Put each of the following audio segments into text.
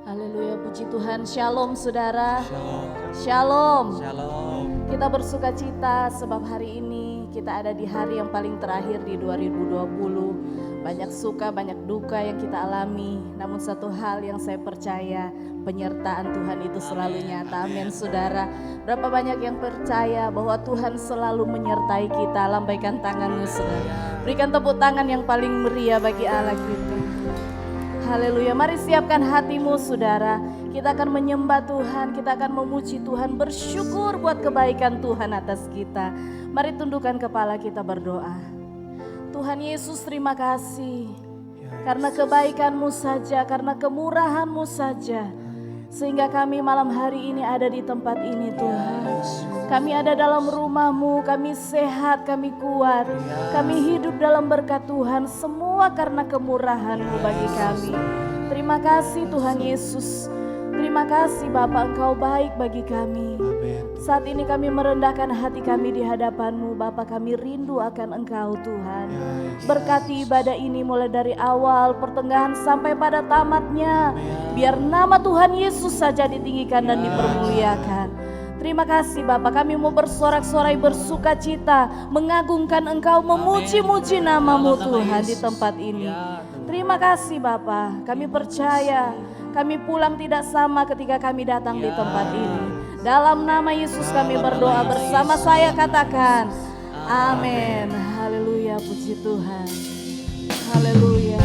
Haleluya, puji Tuhan. Shalom saudara. Shalom. Kita bersuka cita sebab hari ini kita ada di hari yang paling terakhir di 2020. Banyak suka, banyak duka yang kita alami. Namun satu hal yang saya percaya, penyertaan Tuhan itu selalu nyata. Amin saudara. Berapa banyak yang percaya bahwa Tuhan selalu menyertai kita. Lambaikan tanganmu saudara. Berikan tepuk tangan yang paling meriah bagi Allah kita. Haleluya, mari siapkan hatimu saudara. Kita akan menyembah Tuhan, kita akan memuji Tuhan, bersyukur buat kebaikan Tuhan atas kita. Mari tundukkan kepala kita berdoa. Tuhan Yesus, terima kasih karena kebaikan-Mu saja, karena kemurahan-Mu saja, sehingga kami malam hari ini ada di tempat ini Tuhan. Kami ada dalam rumah-Mu, kami sehat, kami kuat, kami hidup dalam berkat Tuhan, semua karena kemurahan-Mu bagi kami. Terima kasih Tuhan Yesus, terima kasih Bapa, Engkau baik bagi kami. Saat ini kami merendahkan hati kami di hadapan-Mu Bapa, kami rindu akan Engkau Tuhan. Berkati ibadah ini mulai dari awal, pertengahan sampai pada tamatnya. Biar nama Tuhan Yesus saja ditinggikan dan dipermuliakan. Terima kasih Bapak, kami mau bersorak-sorai bersuka cita, mengagungkan Engkau, memuji-muji nama-Mu Tuhan di tempat ini. Terima kasih Bapak, kami percaya kami pulang tidak sama ketika kami datang di tempat ini. Dalam nama Yesus kami berdoa, bersama saya katakan amin. Haleluya, puji Tuhan. Haleluya.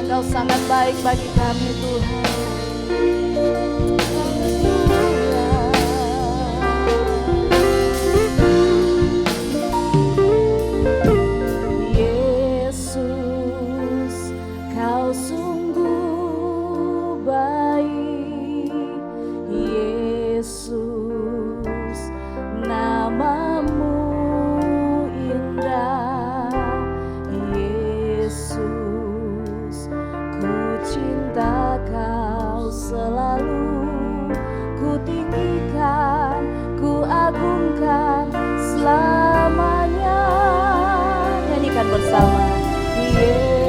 Engkau sangat baik bagi kami Tuhan. Bersama Yesus,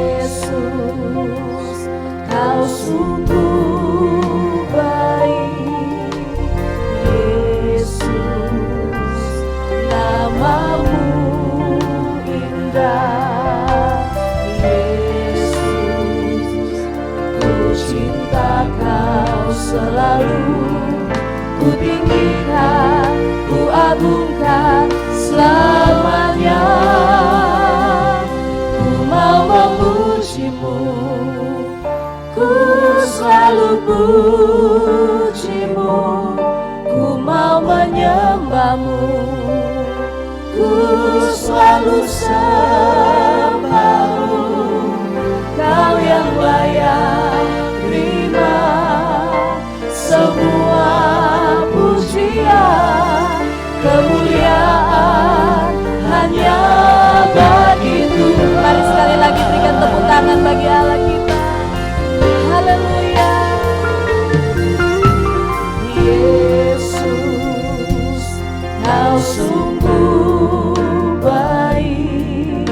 Kau sungguh baik. Yesus, nama-Mu indah. Yesus, ku cinta Kau selalu. Ku tinggikan, ku agungkan selamanya. Memuji-Mu, ku selalu puji-Mu, ku mau menyembah-Mu, ku selalu sembah-Mu. Kau yang layak terima semua pujian, kemuliaan hanya bagi Tuhan. Mari sekali lagi berikan tepuk tangan bagi Allah kita. Haleluya. Yesus, Kau sungguh baik.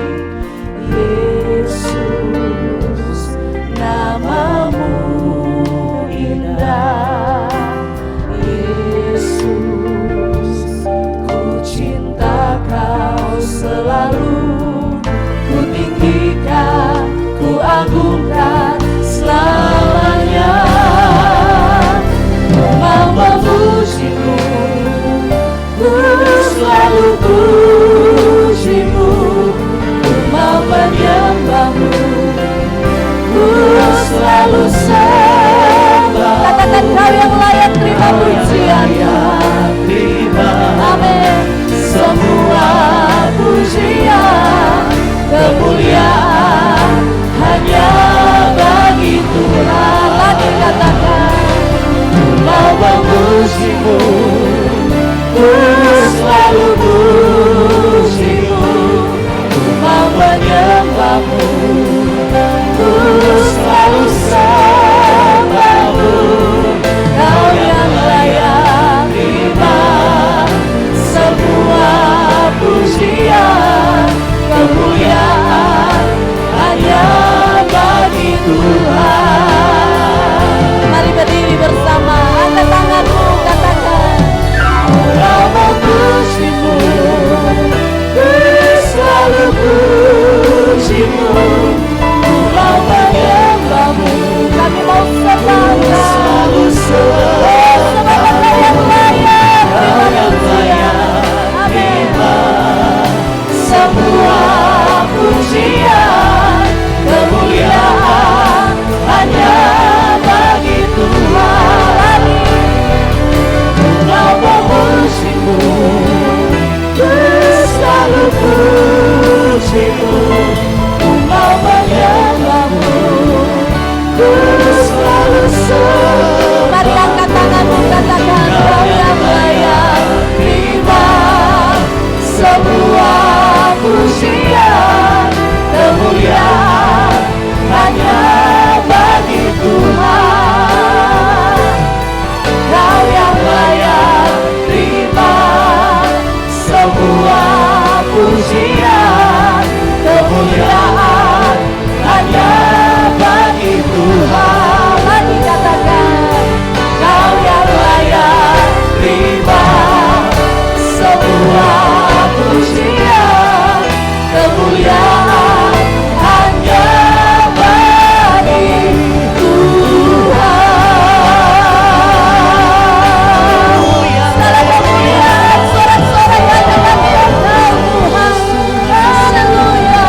menyembahmu, ku selalu sembahmu. Kau yang layak terima semua pujian, kemuliaan hanya bagi Tuhan. Mari berdiri bersama, angkat tanganmu, katakan Kau memujimu, ku selalu pujimu, ku mau menyembahmu. Kami mau sembah selalu sembah, Kau yang layak terima semua pujian, kemuliaan hanya bagi Tuhan. Ku mau memujimu, ku selalu pujimu, ku mau menyembahmu, ku selalu sembah. Mari angkat tanganmu, katakan Kau yang layak terima semua pujian, kemuliaan hanya bagi Tuhan. Kau yang layak terima semua pujian, kemuliaan hanya bagi Tuhan. Lagi katakan Kau yang layak terima semua pujian, kemuliaan hanya bagi Tuhan. Segala kemuliaan, sorak-sorai hanya bagi Engkau Tuhan. Haleluya.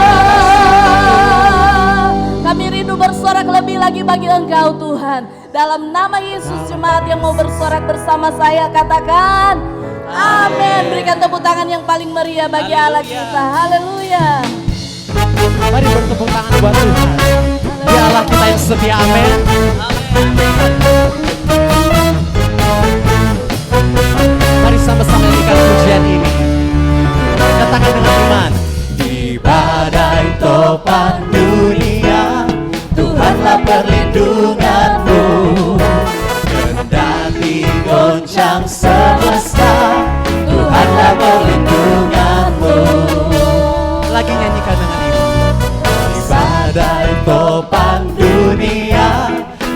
Kami rindu bersorak lebih lagi bagi Engkau Tuhan. Dalam nama Yesus, jemaat yang mau bersorak bersama saya katakan amin. Berikan tepuk tangan yang paling meriah bagi Allah kita. Haleluya. Mari bertepuk tangan buat Tuhan. Dia Allah kita yang setia. Amin. Mari sama-sama nyanyikan pujian ini. Katakan dengan iman. Di badai topan dunia, Tuhanlah perlindunganmu. Kendati goncang semesta, Tuhanlah perlindunganmu. Lagi nyanyikan dengan iman. Di badai topan dunia,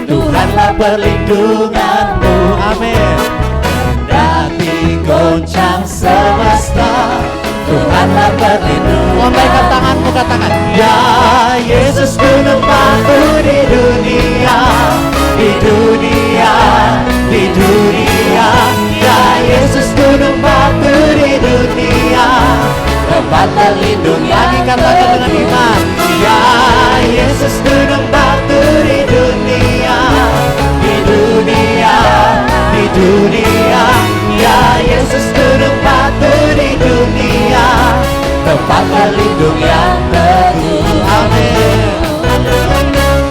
Tuhanlah perlindunganmu. Amin. Kendati goncang semesta, Tuhanlah perlindunganmu. Lambaikan tanganmu, katakan Ya Yesus gunung batu di dunia, di dunia, di dunia. Ya Yesus gunung batu di dunia, tempat berlindung. Lagi katakan dengan iman. Ya Yesus gunung batu di dunia, di dunia, di dunia. Ya Yesus gunung batu di dunia, tempat berlindung yang teguh. Amin.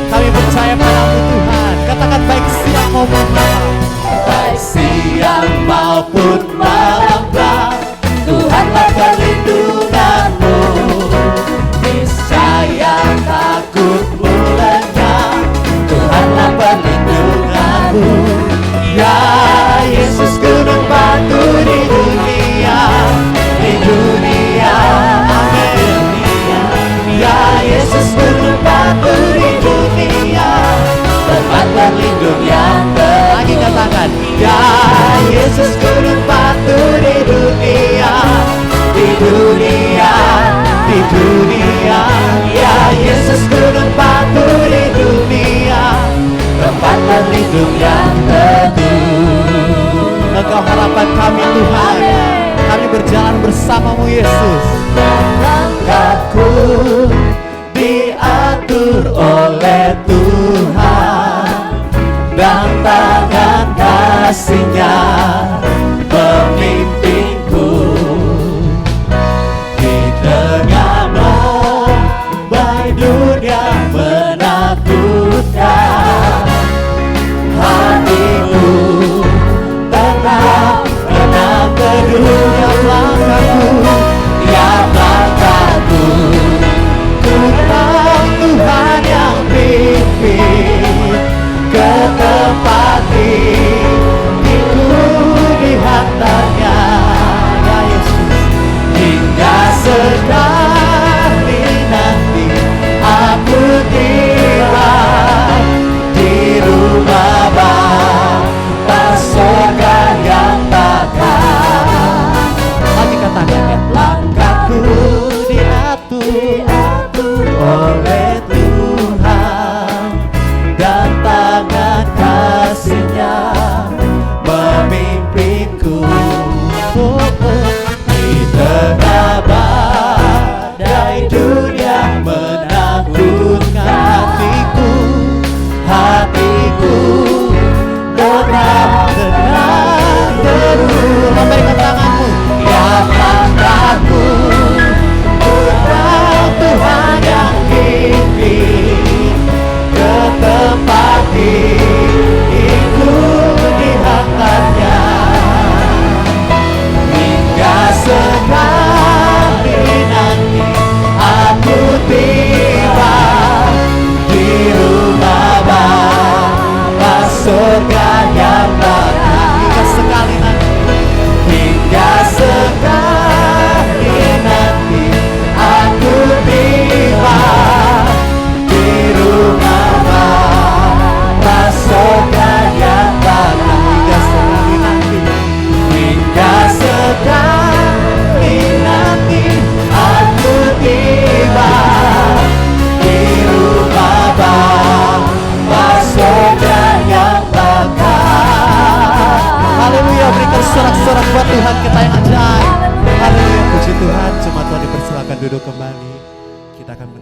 Kami percaya padamu Tuhan. Katakan baik siang maupun malam, baik siang maupun malam, Tuhanlah perlindunganmu. Niscaya takutmu lenyap, Tuhanlah perlindunganmu. Ya Yesus gunung batu di dunia, di dunia. Amin. Ya Yesus gunung batu di dunia, tempat berlindung yang teguh. Lagi katakan Ya Yesus gunung batu di dunia, di dunia, di dunia. Ya Yesus gunung batu di dunia, tempat berlindung yang teguh. Engkau harapan kami Tuhan. Kami berjalan bersamamu Yesus. Langkahku diatur oleh Tuhan, dan tangan kasih-Nya memimpinku. Di tengah badai dunia menakutkan, hatiku tenang, tenang teduh. Tiap langkahku, tiap langkahku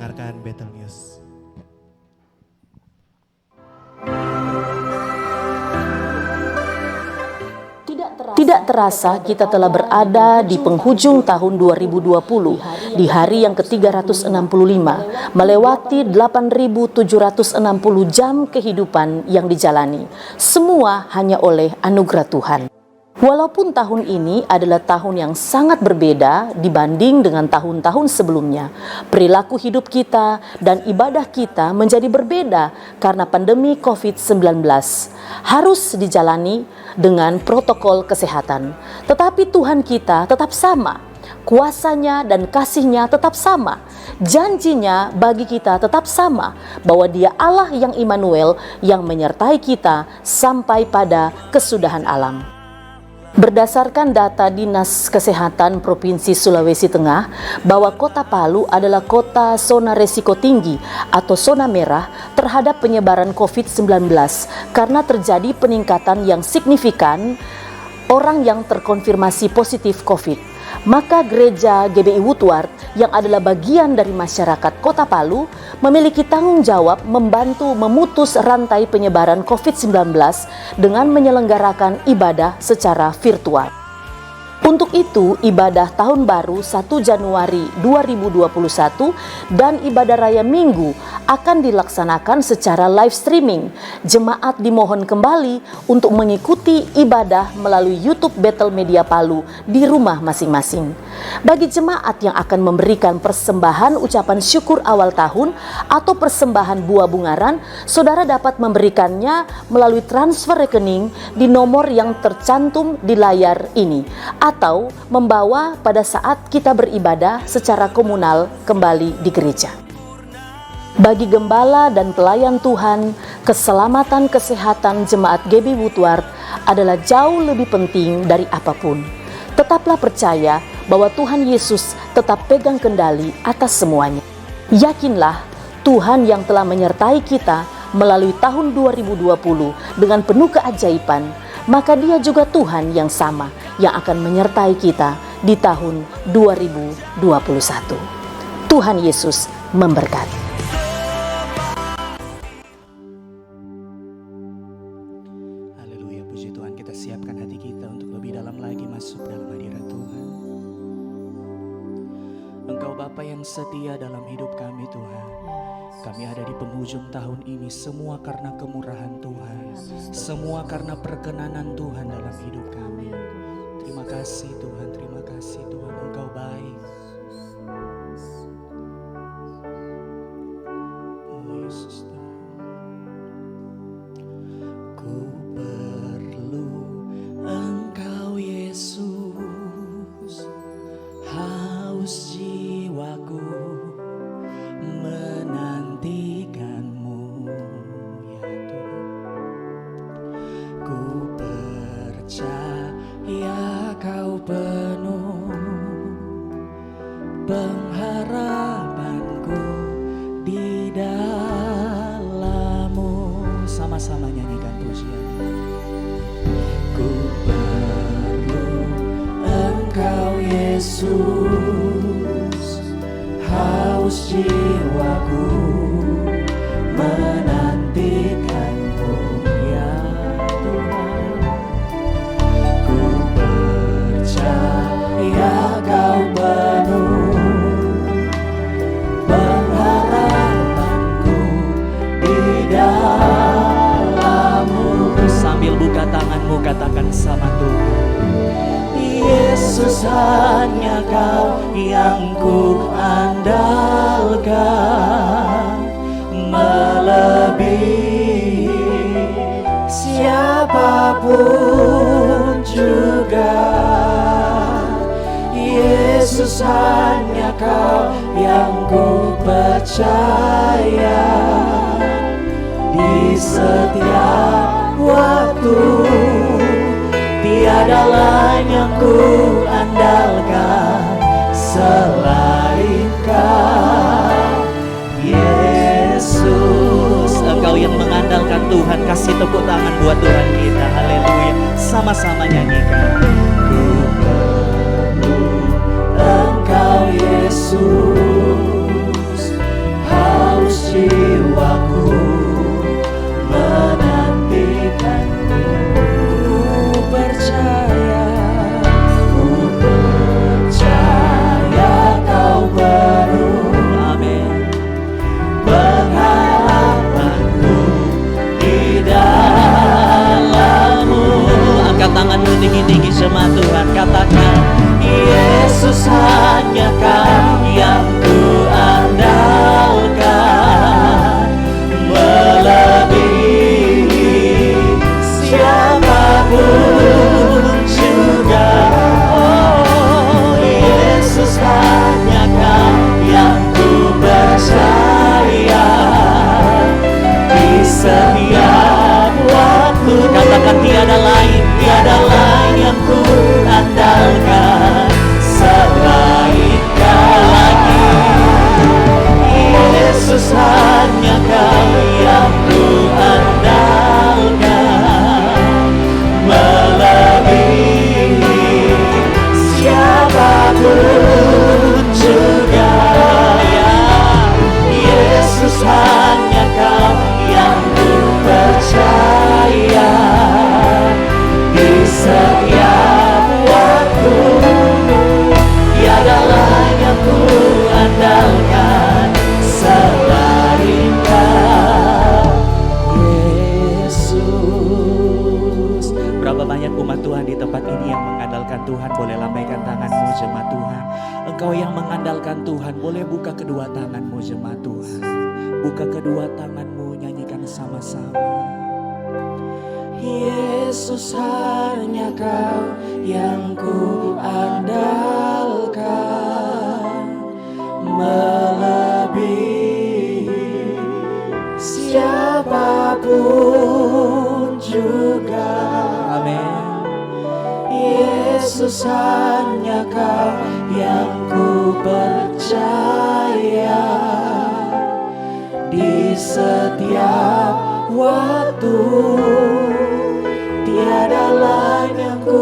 mendengarkan Battle News. Tidak terasa kita telah berada di penghujung tahun 2020, di hari yang ke-365, melewati 8.760 jam kehidupan yang dijalani. Semua hanya oleh anugerah Tuhan. Walaupun tahun ini adalah tahun yang sangat berbeda dibanding dengan tahun-tahun sebelumnya, perilaku hidup kita dan ibadah kita menjadi berbeda karena pandemi COVID-19. Harus dijalani dengan protokol kesehatan. Tetapi Tuhan kita tetap sama. Kuasanya dan kasih-Nya tetap sama. Janjinya bagi kita tetap sama, bahwa Dia Allah yang Immanuel yang menyertai kita sampai pada kesudahan alam. Berdasarkan data Dinas Kesehatan Provinsi Sulawesi Tengah, bahwa Kota Palu adalah kota zona risiko tinggi atau zona merah terhadap penyebaran COVID-19 karena terjadi peningkatan yang signifikan orang yang terkonfirmasi positif COVID. Maka Gereja GBI Woodward yang adalah bagian dari masyarakat Kota Palu memiliki tanggung jawab membantu memutus rantai penyebaran COVID-19 dengan menyelenggarakan ibadah secara virtual. Untuk itu, ibadah Tahun Baru 1 Januari 2021 dan ibadah Raya Minggu akan dilaksanakan secara live streaming. Jemaat dimohon kembali untuk mengikuti ibadah melalui YouTube Battle Media Palu di rumah masing-masing. Bagi jemaat yang akan memberikan persembahan ucapan syukur awal tahun atau persembahan buah bungaran, saudara dapat memberikannya melalui transfer rekening di nomor yang tercantum di layar ini, atau membawa pada saat kita beribadah secara komunal kembali di gereja. Bagi gembala dan pelayan Tuhan, keselamatan kesehatan jemaat GBI Woodward adalah jauh lebih penting dari apapun. Tetaplah percaya bahwa Tuhan Yesus tetap pegang kendali atas semuanya. Yakinlah Tuhan yang telah menyertai kita melalui tahun 2020 dengan penuh keajaiban, maka Dia juga Tuhan yang sama yang akan menyertai kita di tahun 2021. Tuhan Yesus memberkati. Haleluya, puji Tuhan. Kita siapkan hati kita untuk lebih dalam lagi masuk dalam hadirat Tuhan. Engkau Bapa yang setia dalam hidup kami Tuhan. Kami ada di penghujung tahun ini semua karena kemurahan Tuhan, semua karena perkenanan Tuhan dalam hidup kami. Terima kasih Tuhan, terima kasih Tuhan, Engkau baik. Oh Yesus Tuhan. Ku perlu Engkau Yesus, haus jiwaku menantikanmu ya Tuhan. Ku percaya Kau penuh pengharapanku di dalam-Mu. Sama-sama nyanyikan pujian. Ku perlu Engkau Yesus, haus jiwaku menantikanmu ya Tuhan. Ku percaya Kau penuh pengharapanku di dalam-Mu. Sambil buka tanganmu katakan sama Tuhan. Yesus, hanya Kau yang ku andalkan, melebihi siapapun juga. Yesus, hanya Kau yang ku percaya di setiap waktu. Tiada lain yang ku andalkan selain Kau, Yesus. Engkau yang mengandalkan Tuhan, kasih tepuk tangan buat Tuhan kita. Haleluya, sama-sama nyanyikan. Ku perlu Engkau Yesus, tinggi-tinggi sama Tuhan, katakan Yesus hanya Kau yang ku andalkan, melebihi siapapun juga. Oh Yesus hanya Kau yang ku percaya di setiap waktu. Katakan tiada lain yang ku andalkan selain Kau lagi. Yesus hanya Kau yang ku andalkan, melebihi siapapun juga. Ya Yesus hanya Kau yang ku percaya di setiap waktu. Tiada lain yang ku andalkan selain Kau, Yesus. Berapa banyak umat Tuhan di tempat ini yang mengandalkan Tuhan? Boleh lambaikan tanganmu jemaat Tuhan. Engkau yang mengandalkan Tuhan, boleh buka kedua tanganmu jemaat Tuhan. Buka kedua tanganmu, nyanyikan sama-sama. Yesus hanya Kau yang ku andalkan, melebihi siapapun juga. Amin. Yesus hanya Kau yang ku percaya di setiap waktu. Tiada lain yang ku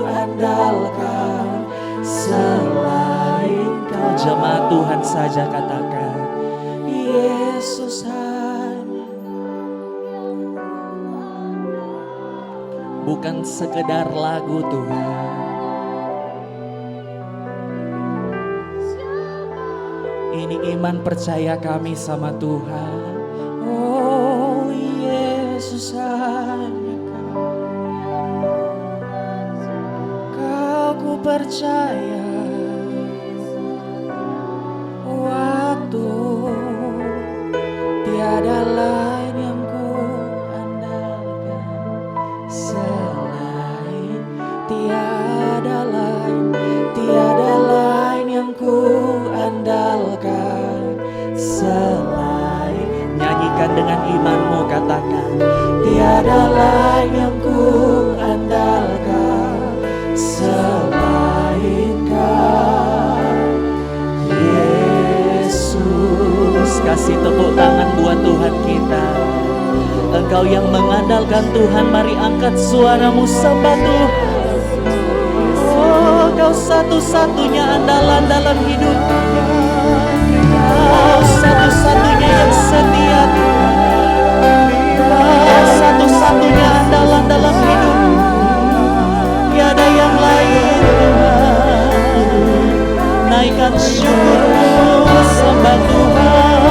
andalkan selain Kau. Jemaat Tuhan saja katakan Yesus hanya. Bukan sekedar lagu Tuhan, ini iman percaya kami sama Tuhan. Oh Yesus hanya Kau ku percaya waktu. Tiada lain yang ku andalkan selain. Tiada lain yang ku andalkan selain. Nyanyikan dengan imanmu, katakan tiada lain yang ku andalkan selain Kau, Yesus. Kasih tepuk tangan buat Tuhan kita. Engkau yang mengandalkan Tuhan, mari angkat suaramu sembah Tuhan. Oh Kau satu-satunya andalan dalam hidup. Kau satu-satunya yang setia Tuhan. Kau satu-satunya andalan dalam hidup. Tiada yang lain Tuhan. Naikkan syukurmu sembah Tuhan.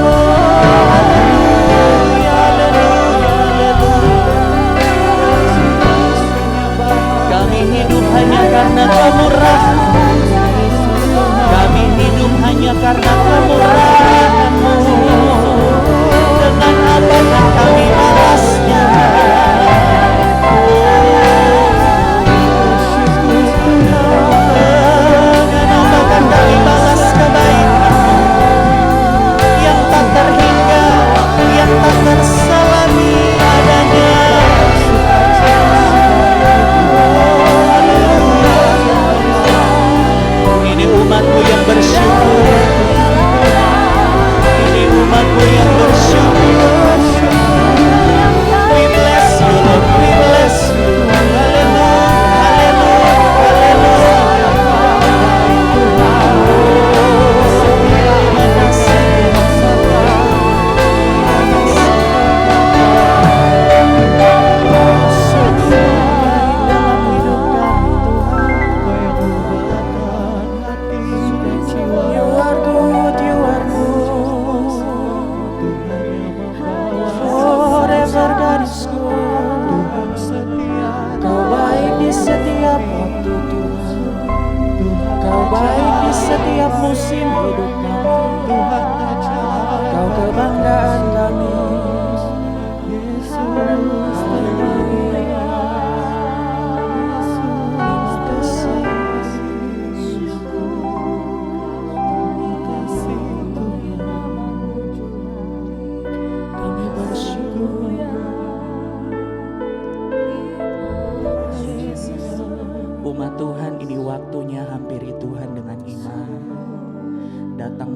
Oh haleluya, haleluya, haleluya. Kami hidup hanya karena kemurahan. Kami hidup hanya karena kemurahan.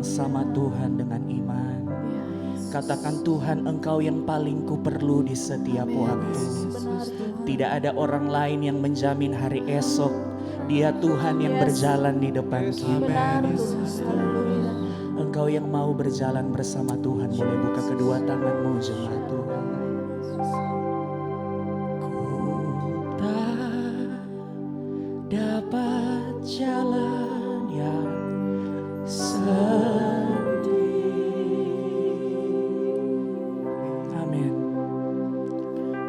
sama Tuhan dengan iman. Katakan, Tuhan, Engkau yang paling ku perlu di setiap waktu. Tidak ada orang lain yang menjamin hari esok. Dia Tuhan yang berjalan di depan kita. Engkau yang mau berjalan bersama Tuhan, boleh buka kedua tanganmu, jemaat Tuhan. Ku tak dapat jalan yang sendiri. Amin.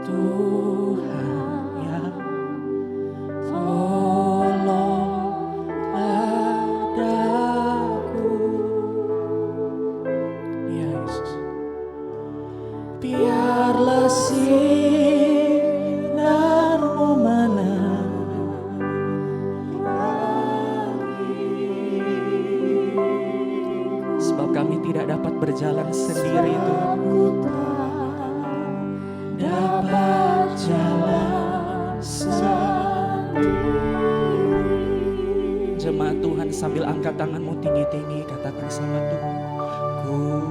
Tuhan yang tolonglah daku. Ya Yesus. Biarlah sinarmu menerangi. Sebab kami tidak dapat berjalan sendiri, Tuhan. Dapat jalan sendiri. Jemaat Tuhan, sambil angkat tanganmu tinggi-tinggi, katakan sama Tuhan, ku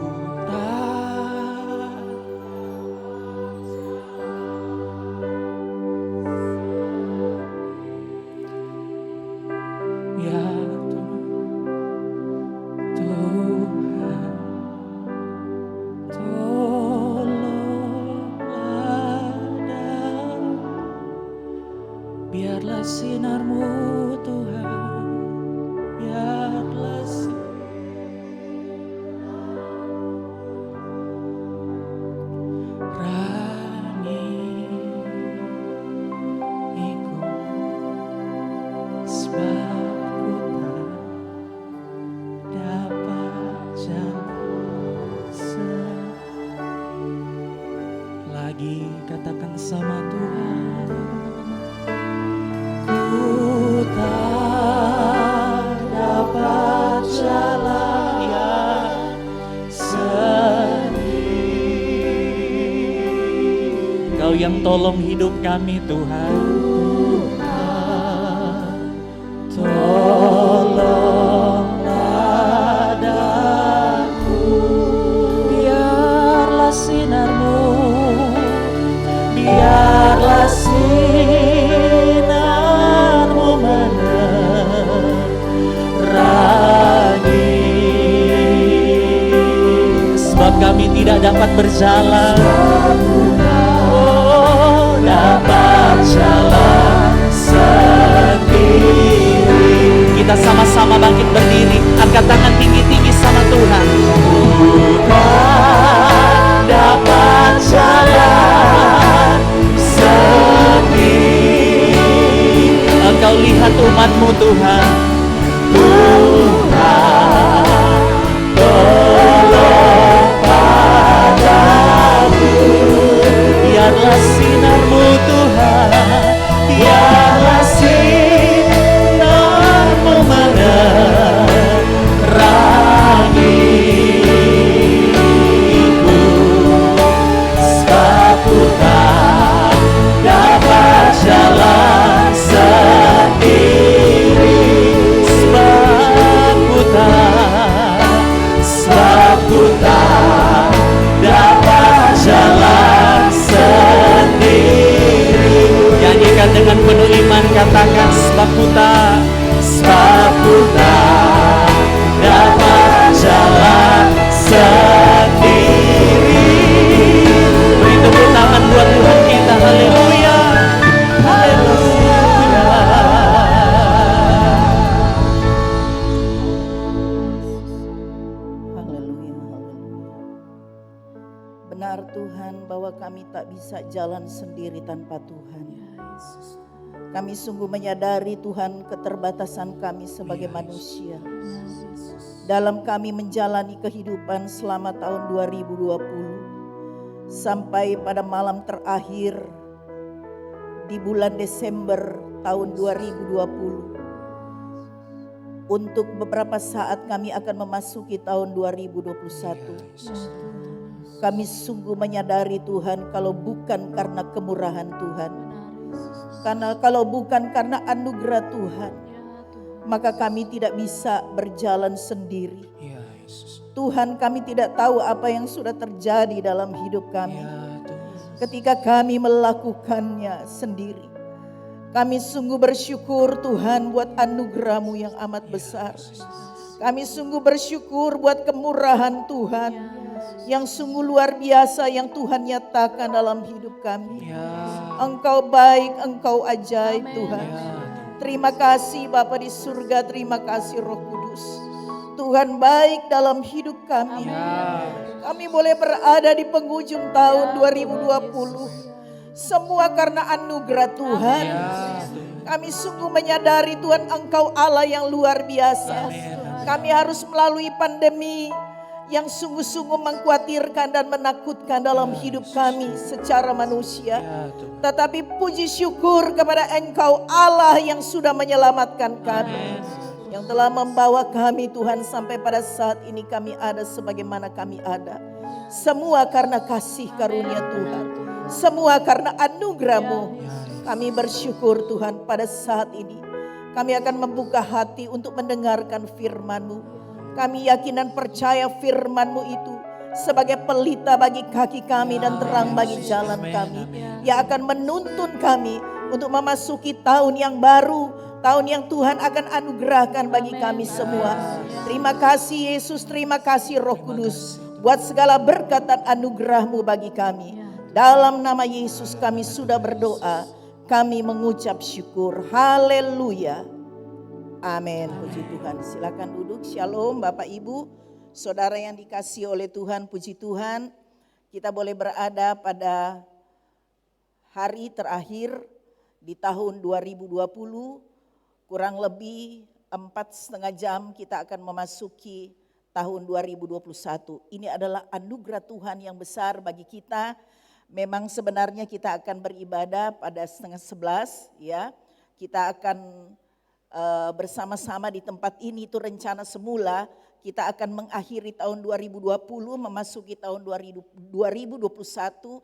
tak. Ya Tuhan, Tuhan, tolonglah daku. Biarlah sinarmu, Tuhan, biarlah rangiku, sebab ku tak dapat jalan sendiri. Lagi katakan sama Tuhan, ku tak dapat jalan yang sendiri. Kau yang tolong hidup kami, Tuhan. Tolonglah daku. Biarlah sinarmu, biarlah sinarmu menerangi. Sebab kami tidak dapat berjalan, oh, dapat jalan sendiri. Kita sama-sama bangkit berdiri, angkat tangan tinggi-tinggi sama Tuhan. Bukan dapat jalan sendiri. Engkau lihat umat-Mu, Tuhan. Tuhan, tolong padaku. Biarlah sinar-Mu, Tuhan, biarlah sinar-Mu menerangiku. Sebab ku tak dapat jalan sendiri. Sebab ku tak dapat jalan sendiri. Nyanyikan dengan penuh iman, katakan, sebab ku tak dapat jalan sendiri. Beri tepuk tangan buat Tuhan kita. Haleluya, haleluya. Haleluya, haleluya. Benar Tuhan bahwa kami tak bisa jalan sendiri tanpa Tuhan. Kami sungguh menyadari Tuhan keterbatasan kami sebagai manusia. Dalam kami menjalani kehidupan selama tahun 2020 sampai pada malam terakhir di bulan Desember tahun 2020. Untuk beberapa saat kami akan memasuki tahun 2021. Kami sungguh menyadari Tuhan, kalau bukan karena kemurahan Tuhan, karena kalau bukan karena anugerah Tuhan, maka kami tidak bisa berjalan sendiri. Tuhan, kami tidak tahu apa yang sudah terjadi dalam hidup kami. Ya Tuhan. Ketika kami melakukannya sendiri. Kami sungguh bersyukur Tuhan buat anugerah-Mu yang amat besar. Kami sungguh bersyukur buat kemurahan Tuhan yang sungguh luar biasa yang Tuhan nyatakan dalam hidup kami. Engkau baik, Engkau ajaib Tuhan. Terima kasih Bapa di surga, terima kasih Roh Kudus. Tuhan baik dalam hidup kami. Kami boleh berada di penghujung tahun 2020. Semua karena anugerah Tuhan. Kami sungguh menyadari Tuhan Engkau Allah yang luar biasa. Kami harus melalui pandemi yang sungguh-sungguh mengkhawatirkan dan menakutkan dalam hidup kami secara manusia. Tetapi puji syukur kepada Engkau Allah yang sudah menyelamatkan kami. Yang telah membawa kami Tuhan sampai pada saat ini kami ada sebagaimana kami ada. Semua karena kasih karunia Tuhan. Semua karena anugerah-Mu. Kami bersyukur Tuhan pada saat ini. Kami akan membuka hati untuk mendengarkan firman-Mu. Kami yakin dan percaya firman-Mu itu sebagai pelita bagi kaki kami dan terang bagi jalan kami. Yang akan menuntun kami untuk memasuki tahun yang baru. Tahun yang Tuhan akan anugerahkan bagi kami semua. Terima kasih Yesus, terima kasih Roh Kudus. Buat segala berkat dan anugerah-Mu bagi kami. Dalam nama Yesus kami sudah berdoa. Kami mengucap syukur. Haleluya. Amin. Puji Tuhan. Silakan duduk. Shalom Bapak Ibu. Saudara yang dikasihi oleh Tuhan. Puji Tuhan. Kita boleh berada pada hari terakhir di tahun 2020. Kurang lebih 4,5 jam kita akan memasuki tahun 2021. Ini adalah anugerah Tuhan yang besar bagi kita. Memang sebenarnya kita akan beribadah pada 10:30 ya. Kita akan bersama-sama di tempat ini, itu rencana semula. Kita akan mengakhiri tahun 2020 memasuki tahun 2021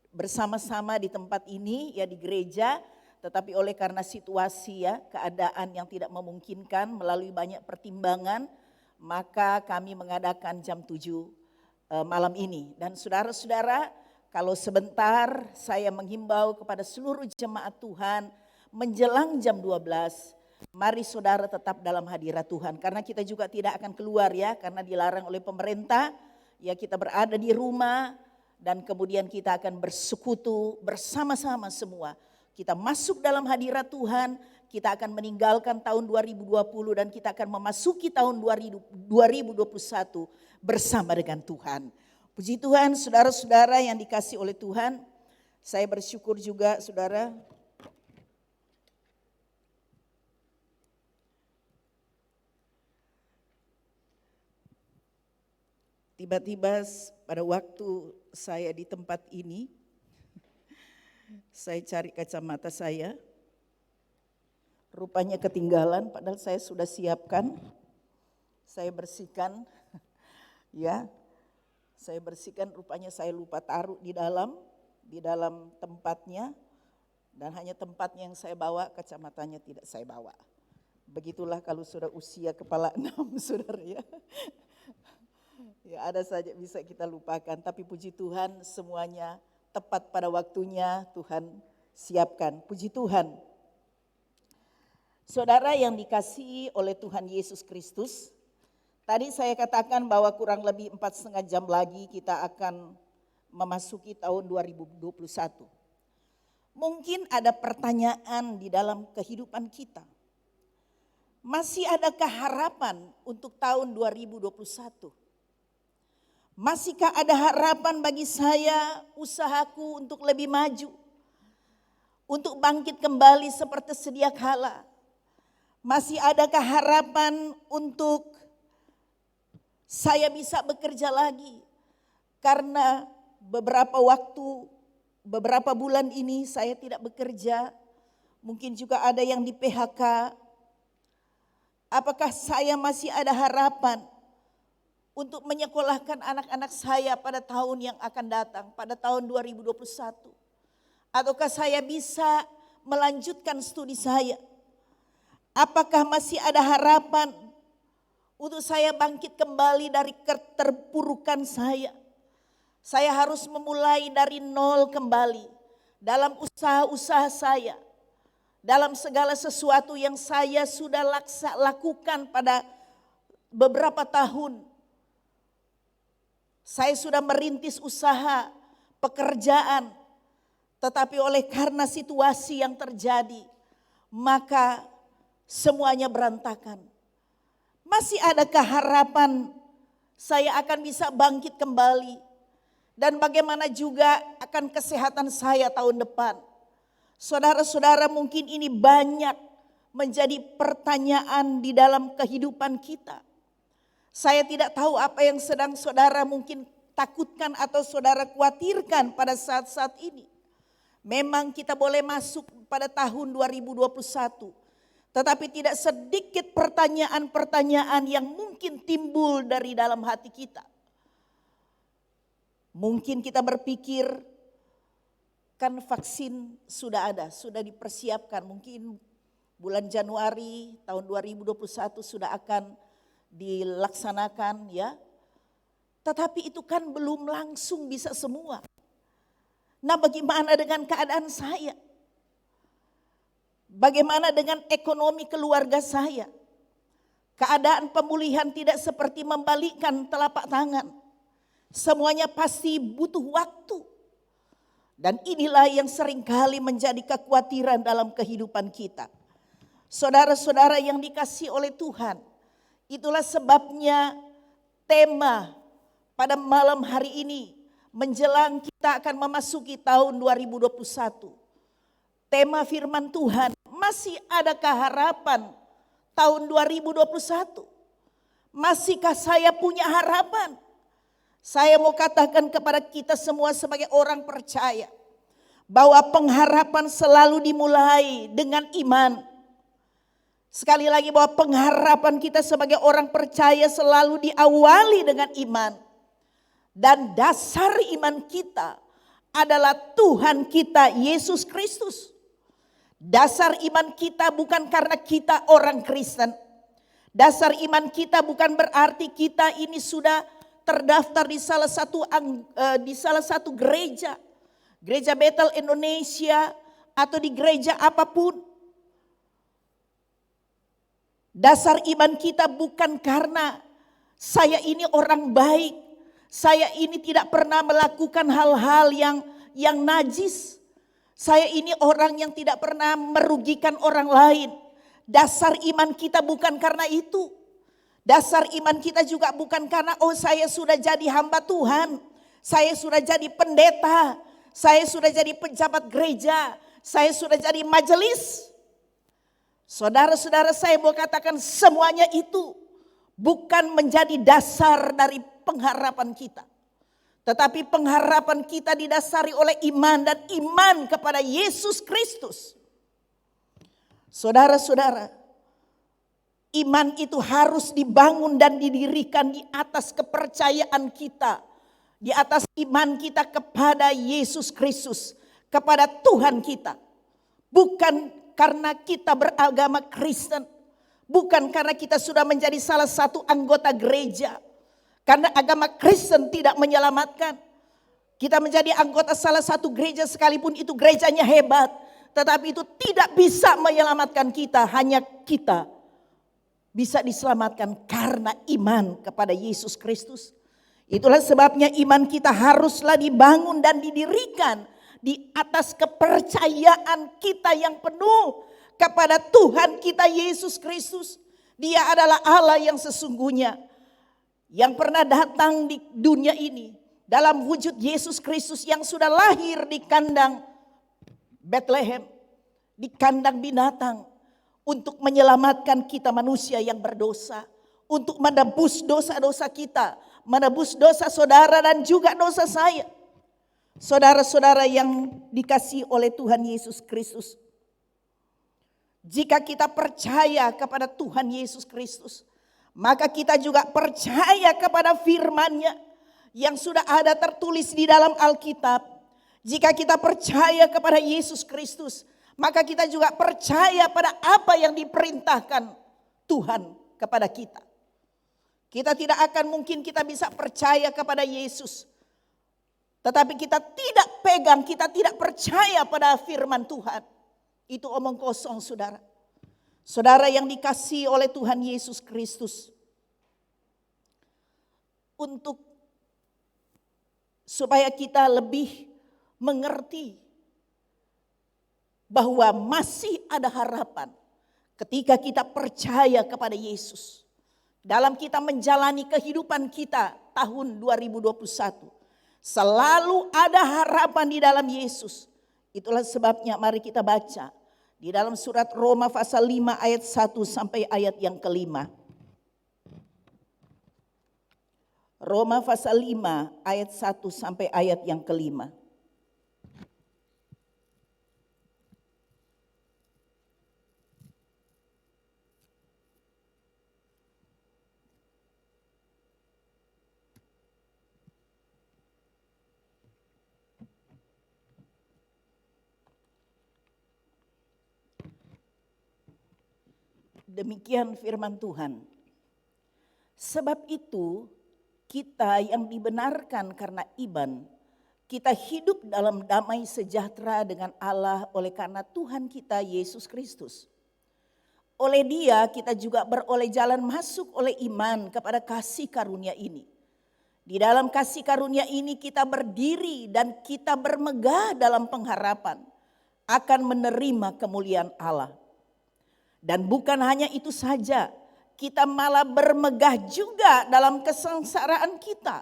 bersama-sama di tempat ini ya, di gereja. Tetapi oleh karena situasi ya, keadaan yang tidak memungkinkan melalui banyak pertimbangan, maka kami mengadakan jam 7 malam ini. Dan saudara-saudara, kalau sebentar saya menghimbau kepada seluruh jemaat Tuhan menjelang jam 12, mari saudara tetap dalam hadirat Tuhan. Karena kita juga tidak akan keluar ya, karena dilarang oleh pemerintah. Ya, kita berada di rumah dan kemudian kita akan bersekutu bersama-sama semua. Kita masuk dalam hadirat Tuhan, kita akan meninggalkan tahun 2020 dan kita akan memasuki tahun 2021 bersama dengan Tuhan. Puji Tuhan, saudara-saudara yang dikasihi oleh Tuhan, saya bersyukur juga saudara. Tiba-tiba pada waktu saya di tempat ini, saya cari kacamata saya, rupanya ketinggalan padahal saya sudah siapkan, saya bersihkan, ya, saya bersihkan rupanya saya lupa taruh di dalam tempatnya dan hanya tempatnya yang saya bawa, kacamatanya tidak saya bawa. Begitulah kalau sudah usia kepala 6 saudara ya. Ya ada saja bisa kita lupakan, tapi puji Tuhan semuanya tepat pada waktunya Tuhan siapkan. Puji Tuhan. Saudara yang dikasihi oleh Tuhan Yesus Kristus, tadi saya katakan bahwa kurang lebih 4,5 jam lagi kita akan memasuki tahun 2021. Mungkin ada pertanyaan di dalam kehidupan kita. Masih adakah harapan untuk tahun 2021? Masihkah ada harapan bagi saya, usahaku untuk lebih maju? Untuk bangkit kembali seperti sedia kala? Masih adakah harapan untuk saya bisa bekerja lagi? Karena beberapa bulan ini saya tidak bekerja. Mungkin juga ada yang di PHK. Apakah saya masih ada harapan untuk menyekolahkan anak-anak saya pada tahun yang akan datang, pada tahun 2021? Ataukah saya bisa melanjutkan studi saya? Apakah masih ada harapan untuk saya bangkit kembali dari keterpurukan saya. Saya harus memulai dari nol kembali dalam usaha-usaha saya, dalam segala sesuatu yang saya sudah lakukan pada beberapa tahun. Saya sudah merintis usaha, pekerjaan, tetapi oleh karena situasi yang terjadi, maka semuanya berantakan. Masih adakah harapan saya akan bisa bangkit kembali? Dan bagaimana juga akan kesehatan saya tahun depan? Saudara-saudara, mungkin ini banyak menjadi pertanyaan di dalam kehidupan kita. Saya tidak tahu apa yang sedang saudara mungkin takutkan atau saudara khawatirkan pada saat-saat ini. Memang kita boleh masuk pada tahun 2021. Tetapi tidak sedikit pertanyaan-pertanyaan yang mungkin timbul dari dalam hati kita. Mungkin kita berpikir, kan vaksin sudah ada, sudah dipersiapkan. Mungkin bulan Januari tahun 2021 sudah akan dilaksanakan ya. Tetapi itu kan belum langsung bisa semua. Nah, bagaimana dengan keadaan saya? Bagaimana dengan ekonomi keluarga saya? Keadaan pemulihan tidak seperti membalikkan telapak tangan. Semuanya pasti butuh waktu. Dan inilah yang seringkali menjadi kekhawatiran dalam kehidupan kita. Saudara-saudara yang dikasihi oleh Tuhan, itulah sebabnya tema pada malam hari ini menjelang kita akan memasuki tahun 2021. Tema firman Tuhan, masih adakah harapan tahun 2021? Masihkah saya punya harapan? Saya mau katakan kepada kita semua sebagai orang percaya bahwa pengharapan selalu dimulai dengan iman. Sekali lagi bahwa pengharapan kita sebagai orang percaya selalu diawali dengan iman. Dan dasar iman kita adalah Tuhan kita Yesus Kristus. Dasar iman kita bukan karena kita orang Kristen. Dasar iman kita bukan berarti kita ini sudah terdaftar di salah satu gereja. Gereja Bethel Indonesia atau di gereja apapun. Dasar iman kita bukan karena saya ini orang baik. Saya ini tidak pernah melakukan hal-hal yang najis. Saya ini orang yang tidak pernah merugikan orang lain. Dasar iman kita bukan karena itu. Dasar iman kita juga bukan karena saya sudah jadi hamba Tuhan. Saya sudah jadi pendeta. Saya sudah jadi pejabat gereja. Saya sudah jadi majelis. Saudara-saudara, saya mau katakan semuanya itu bukan menjadi dasar dari pengharapan kita. Tetapi pengharapan kita didasari oleh iman dan iman kepada Yesus Kristus. Saudara-saudara, iman itu harus dibangun dan didirikan di atas kepercayaan kita. Di atas iman kita kepada Yesus Kristus. Kepada Tuhan kita. Bukan karena kita beragama Kristen. Bukan karena kita sudah menjadi salah satu anggota gereja. Karena agama Kristen tidak menyelamatkan. Kita menjadi anggota salah satu gereja sekalipun itu gerejanya hebat. Tetapi itu tidak bisa menyelamatkan kita. Hanya kita bisa diselamatkan karena iman kepada Yesus Kristus. Itulah sebabnya iman kita haruslah dibangun dan didirikan di atas kepercayaan kita yang penuh kepada Tuhan kita Yesus Kristus. Dia adalah Allah yang sesungguhnya, yang pernah datang di dunia ini dalam wujud Yesus Kristus yang sudah lahir di kandang Bethlehem, di kandang binatang. Untuk menyelamatkan kita manusia yang berdosa. Untuk menebus dosa-dosa kita. Menebus dosa saudara dan juga dosa saya. Saudara-saudara yang dikasihi oleh Tuhan Yesus Kristus. Jika kita percaya kepada Tuhan Yesus Kristus, maka kita juga percaya kepada firman-Nya yang sudah ada tertulis di dalam Alkitab. Jika kita percaya kepada Yesus Kristus, maka kita juga percaya pada apa yang diperintahkan Tuhan kepada kita. Kita tidak akan mungkin kita bisa percaya kepada Yesus. Tetapi kita tidak pegang, kita tidak percaya pada firman Tuhan. Itu omong kosong, saudara. Saudara yang dikasihi oleh Tuhan Yesus Kristus. Supaya kita lebih mengerti bahwa masih ada harapan ketika kita percaya kepada Yesus. Dalam kita menjalani kehidupan kita tahun 2021. Selalu ada harapan di dalam Yesus. Itulah sebabnya mari kita baca di dalam surat Roma pasal 5 ayat 1 sampai ayat yang kelima. Roma pasal 5 ayat 1 sampai ayat yang kelima. Demikian firman Tuhan. Sebab itu kita yang dibenarkan karena iman, kita hidup dalam damai sejahtera dengan Allah oleh karena Tuhan kita Yesus Kristus. Oleh Dia kita juga beroleh jalan masuk oleh iman kepada kasih karunia ini. Di dalam kasih karunia ini kita berdiri dan kita bermegah dalam pengharapan akan menerima kemuliaan Allah. Dan bukan hanya itu saja, kita malah bermegah juga dalam kesengsaraan kita.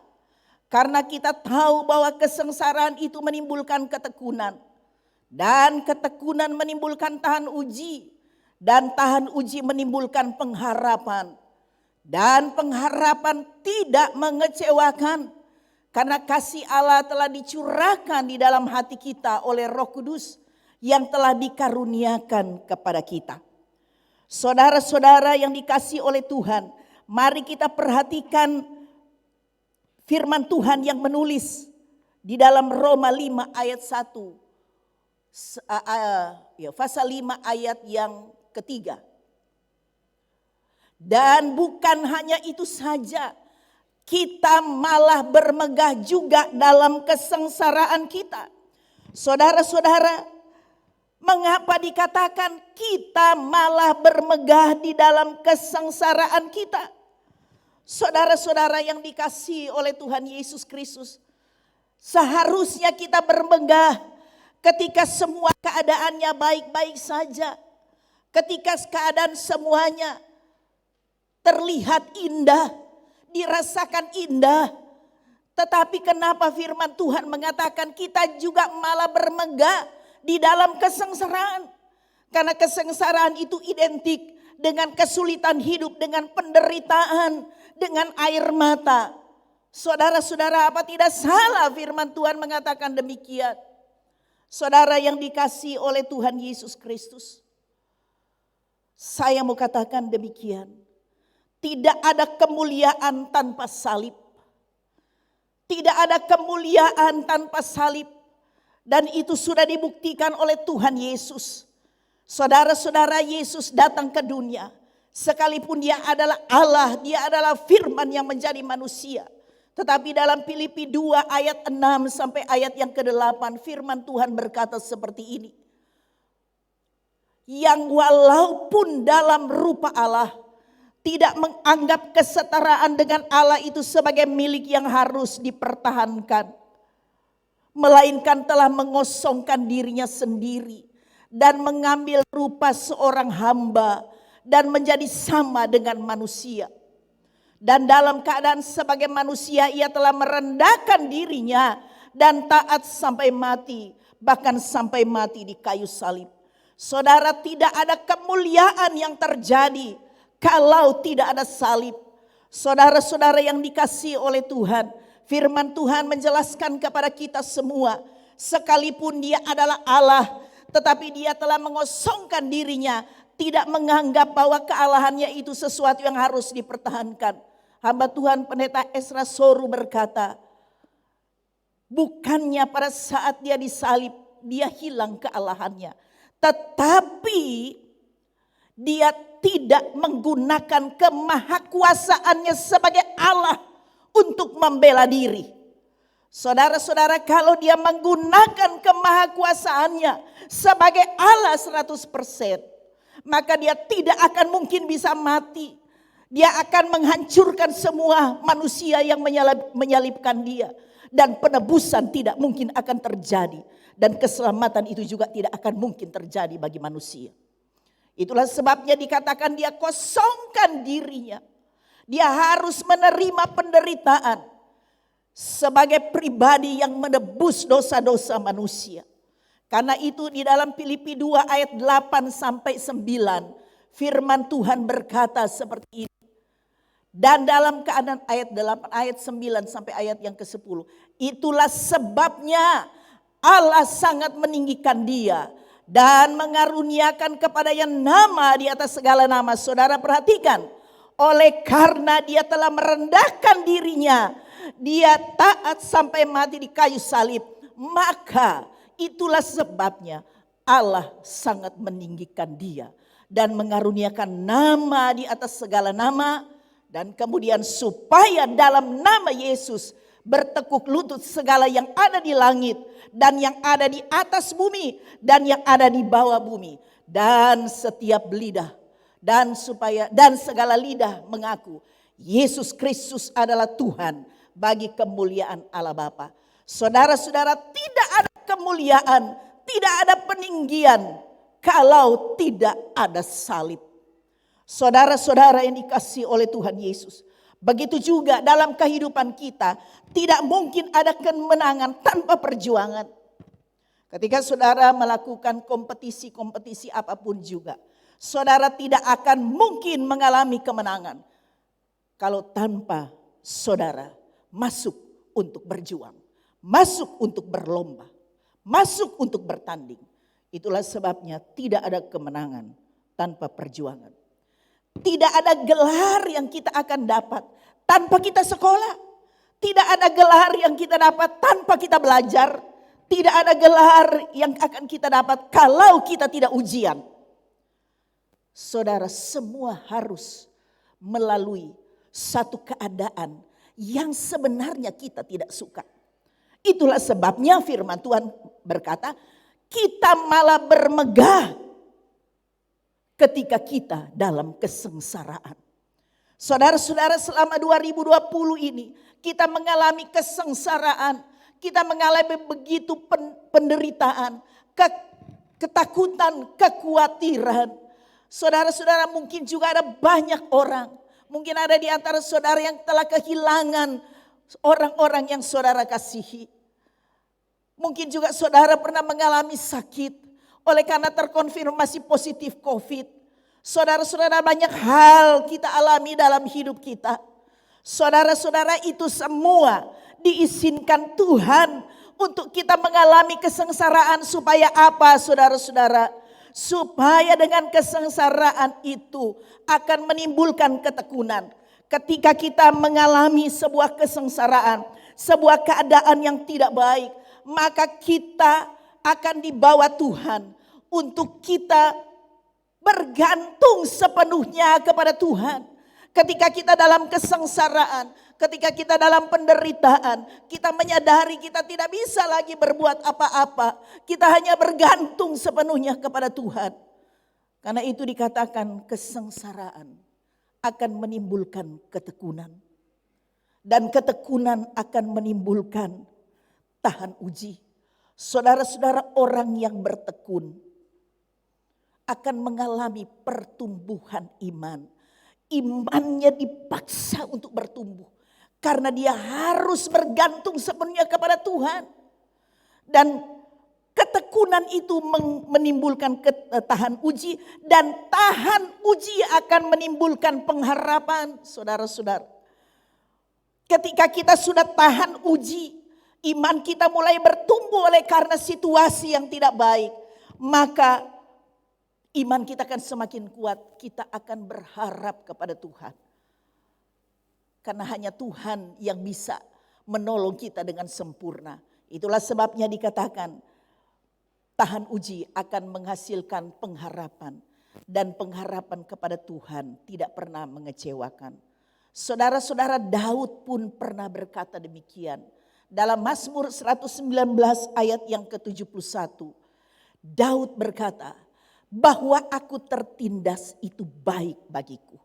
Karena kita tahu bahwa kesengsaraan itu menimbulkan ketekunan. Dan ketekunan menimbulkan tahan uji. Dan tahan uji menimbulkan pengharapan. Dan pengharapan tidak mengecewakan. Karena kasih Allah telah dicurahkan di dalam hati kita oleh Roh Kudus yang telah dikaruniakan kepada kita. Saudara-saudara yang dikasihi oleh Tuhan, mari kita perhatikan firman Tuhan yang menulis di dalam Roma 5 ayat 1. Pasal 5 ayat yang ketiga. Dan bukan hanya itu saja, kita malah bermegah juga dalam kesengsaraan kita. Saudara-saudara, mengapa dikatakan kita malah bermegah di dalam kesengsaraan kita? Saudara-saudara yang dikasihi oleh Tuhan Yesus Kristus, seharusnya kita bermegah ketika semua keadaannya baik-baik saja. Ketika keadaan semuanya terlihat indah, dirasakan indah. Tetapi kenapa firman Tuhan mengatakan kita juga malah bermegah di dalam kesengsaraan? Karena kesengsaraan itu identik dengan kesulitan hidup, dengan penderitaan, dengan air mata. Saudara-saudara, apa tidak salah firman Tuhan mengatakan demikian? Saudara yang dikasihi oleh Tuhan Yesus Kristus, saya mau katakan demikian. Tidak ada kemuliaan tanpa salib. Tidak ada kemuliaan tanpa salib. Dan itu sudah dibuktikan oleh Tuhan Yesus. Saudara-saudara, Yesus datang ke dunia. Sekalipun dia adalah Allah, dia adalah firman yang menjadi manusia. Tetapi dalam Filipi 2 ayat 6 sampai ayat yang ke-8 firman Tuhan berkata seperti ini. Yang walaupun dalam rupa Allah, tidak menganggap kesetaraan dengan Allah itu sebagai milik yang harus dipertahankan. Melainkan telah mengosongkan dirinya sendiri dan mengambil rupa seorang hamba dan menjadi sama dengan manusia. Dan dalam keadaan sebagai manusia ia telah merendahkan dirinya dan taat sampai mati, bahkan sampai mati di kayu salib. Saudara, tidak ada kemuliaan yang terjadi kalau tidak ada salib. Saudara-saudara yang dikasihi oleh Tuhan, firman Tuhan menjelaskan kepada kita semua, sekalipun dia adalah Allah, tetapi dia telah mengosongkan dirinya, tidak menganggap bahwa kealahannya itu sesuatu yang harus dipertahankan. Hamba Tuhan Pendeta Esra Soru berkata, bukannya pada saat dia disalib, dia hilang kealahannya. Tetapi Dia tidak menggunakan kemahakuasaannya sebagai Allah untuk membela diri. Saudara-saudara, kalau dia menggunakan kemahakuasaannya sebagai Allah 100%, maka dia tidak akan mungkin bisa mati. Dia akan menghancurkan semua manusia yang menyalibkan dia. Dan penebusan tidak mungkin akan terjadi. Dan keselamatan itu juga tidak akan mungkin terjadi bagi manusia. Itulah sebabnya dikatakan dia kosongkan dirinya. Dia harus menerima penderitaan sebagai pribadi yang menebus dosa-dosa manusia. Karena itu di dalam Filipi 2 ayat 8 sampai 9 firman Tuhan berkata seperti ini. Dan dalam keadaan ayat 8, ayat 9 sampai ayat yang ke-10. Itulah sebabnya Allah sangat meninggikan dia dan mengaruniakan kepadanya nama di atas segala nama. Saudara perhatikan, oleh karena dia telah merendahkan dirinya, dia taat sampai mati di kayu salib, maka itulah sebabnya Allah sangat meninggikan dia dan mengaruniakan nama di atas segala nama. Dan kemudian supaya dalam nama Yesus bertekuk lutut segala yang ada di langit dan yang ada di atas bumi dan yang ada di bawah bumi. Dan setiap lidah dan segala lidah mengaku Yesus Kristus adalah Tuhan bagi kemuliaan Allah Bapa. Saudara-saudara, tidak ada kemuliaan, tidak ada peninggian kalau tidak ada salib. Saudara-saudara yang dikasihi oleh Tuhan Yesus. Begitu juga dalam kehidupan kita. Tidak mungkin ada kemenangan tanpa perjuangan. Ketika saudara melakukan kompetisi-kompetisi apapun juga. Saudara tidak akan mungkin mengalami kemenangan. Kalau tanpa saudara masuk untuk berjuang. Masuk untuk berlomba. Masuk untuk bertanding. Itulah sebabnya tidak ada kemenangan tanpa perjuangan. Tidak ada gelar yang kita akan dapat tanpa kita sekolah. Tidak ada gelar yang kita dapat tanpa kita belajar. Tidak ada gelar yang akan kita dapat kalau kita tidak ujian. Saudara, semua harus melalui satu keadaan yang sebenarnya kita tidak suka. Itulah sebabnya firman Tuhan berkata, kita malah bermegah ketika kita dalam kesengsaraan. Saudara-saudara, selama 2020 ini kita mengalami kesengsaraan. Kita mengalami begitu penderitaan, ketakutan, kekhawatiran. Saudara-saudara, mungkin juga ada banyak orang. Mungkin ada di antara saudara yang telah kehilangan orang-orang yang saudara kasihi. Mungkin juga saudara pernah mengalami sakit. Oleh karena terkonfirmasi positif COVID. Saudara-saudara, banyak hal kita alami dalam hidup kita. Saudara-saudara, itu semua diizinkan Tuhan untuk kita mengalami kesengsaraan. Supaya apa, saudara-saudara? Supaya dengan kesengsaraan itu akan menimbulkan ketekunan. Ketika kita mengalami sebuah kesengsaraan, sebuah keadaan yang tidak baik, maka kita akan dibawa Tuhan untuk kita bergantung sepenuhnya kepada Tuhan. Ketika kita dalam kesengsaraan, ketika kita dalam penderitaan, kita menyadari kita tidak bisa lagi berbuat apa-apa. Kita hanya bergantung sepenuhnya kepada Tuhan. Karena itu dikatakan kesengsaraan akan menimbulkan ketekunan. Dan ketekunan akan menimbulkan tahan uji. Saudara-saudara, orang yang bertekun akan mengalami pertumbuhan iman. Imannya dipaksa untuk bertumbuh. Karena dia harus bergantung sepenuhnya kepada Tuhan. Dan ketekunan itu menimbulkan tahan uji. Dan tahan uji akan menimbulkan pengharapan, saudara-saudara. Ketika kita sudah tahan uji, iman kita mulai bertumbuh oleh karena situasi yang tidak baik. Maka iman kita akan semakin kuat. Kita akan berharap kepada Tuhan. Karena hanya Tuhan yang bisa menolong kita dengan sempurna. Itulah sebabnya dikatakan tahan uji akan menghasilkan pengharapan. dan pengharapan kepada Tuhan tidak pernah mengecewakan. Saudara-saudara, Daud pun pernah berkata demikian. Dalam Mazmur 119 ayat yang ke-71, Daud berkata, bahwa aku tertindas itu baik bagiku,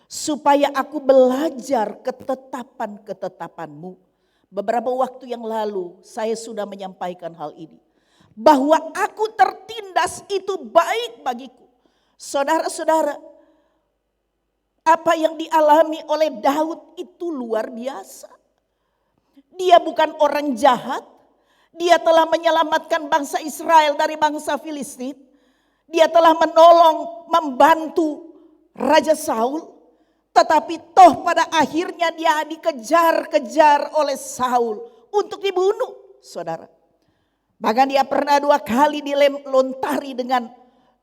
supaya aku belajar ketetapan-ketetapanmu. Beberapa waktu yang lalu saya sudah menyampaikan hal ini, bahwa aku tertindas itu baik bagiku. Saudara-saudara, apa yang dialami oleh Daud itu luar biasa. Dia bukan orang jahat. Dia telah menyelamatkan bangsa Israel dari bangsa Filistin. Dia telah menolong, membantu Raja Saul. Tetapi toh pada akhirnya dia dikejar-kejar oleh Saul untuk dibunuh, saudara. Bahkan dia pernah 2 kali dilontari dengan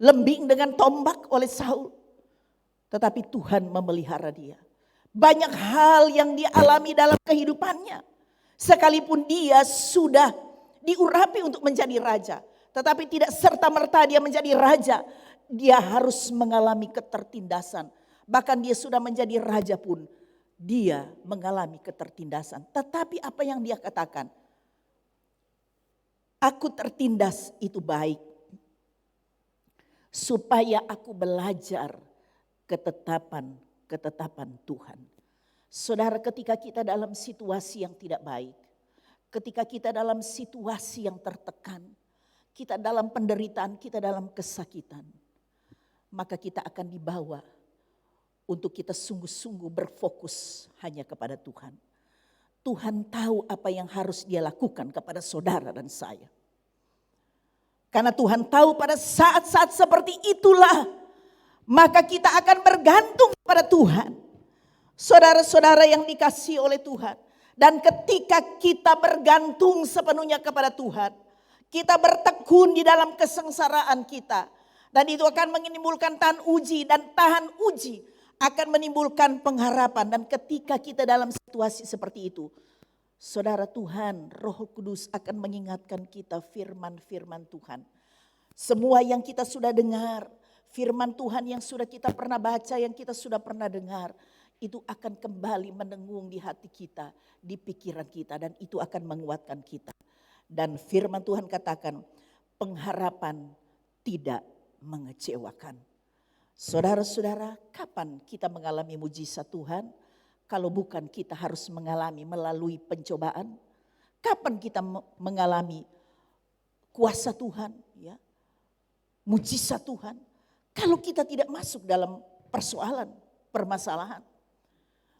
lembing, dengan tombak oleh Saul. Tetapi Tuhan memelihara dia. Banyak hal yang dia alami dalam kehidupannya. Sekalipun dia sudah diurapi untuk menjadi raja, tetapi tidak serta-merta dia menjadi raja. Dia harus mengalami ketertindasan. Bahkan dia sudah menjadi raja pun dia mengalami ketertindasan. Tetapi apa yang dia katakan? Aku tertindas itu baik, supaya aku belajar ketetapan Tuhan. Saudara, ketika kita dalam situasi yang tidak baik, ketika kita dalam situasi yang tertekan, kita dalam penderitaan, kita dalam kesakitan, maka kita akan dibawa untuk kita sungguh-sungguh berfokus hanya kepada Tuhan. Tuhan tahu apa yang harus dia lakukan kepada saudara dan saya. Karena Tuhan tahu pada saat-saat seperti itulah, maka kita akan bergantung pada Tuhan. Saudara-saudara yang dikasihi oleh Tuhan. Dan ketika kita bergantung sepenuhnya kepada Tuhan, kita bertekun di dalam kesengsaraan kita. Dan itu akan menimbulkan tahan uji, dan tahan uji akan menimbulkan pengharapan. Dan ketika kita dalam situasi seperti itu, saudara, Tuhan, Roh Kudus akan mengingatkan kita firman-firman Tuhan. Semua yang kita sudah dengar, firman Tuhan yang sudah kita pernah baca, yang kita sudah pernah dengar, itu akan kembali mendengung di hati kita, di pikiran kita, dan itu akan menguatkan kita. Dan firman Tuhan katakan, pengharapan tidak mengecewakan. Saudara-saudara, kapan kita mengalami mujizat Tuhan? Kalau bukan kita harus mengalami melalui pencobaan. Kapan kita mengalami kuasa Tuhan, ya, mujizat Tuhan? Kalau kita tidak masuk dalam persoalan, permasalahan.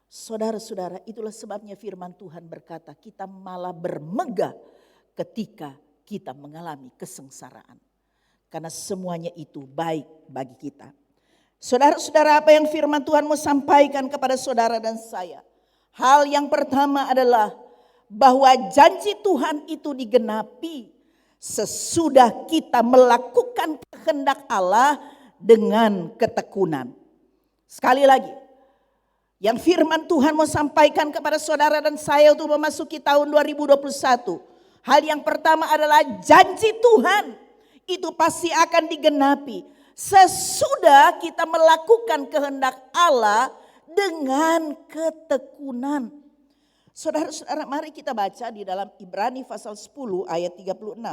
Saudara-saudara, itulah sebabnya firman Tuhan berkata, kita malah bermegah ketika kita mengalami kesengsaraan. Karena semuanya itu baik bagi kita. Saudara-saudara, apa yang firman Tuhan mau sampaikan kepada saudara dan saya? Hal yang pertama adalah bahwa janji Tuhan itu digenapi sesudah kita melakukan kehendak Allah dengan ketekunan. Sekali lagi, yang firman Tuhan mau sampaikan kepada saudara dan saya untuk memasuki tahun 2021. Hal yang pertama adalah janji Tuhan itu pasti akan digenapi sesudah kita melakukan kehendak Allah dengan ketekunan. Saudara-saudara, mari kita baca di dalam Ibrani pasal 10 ayat 36.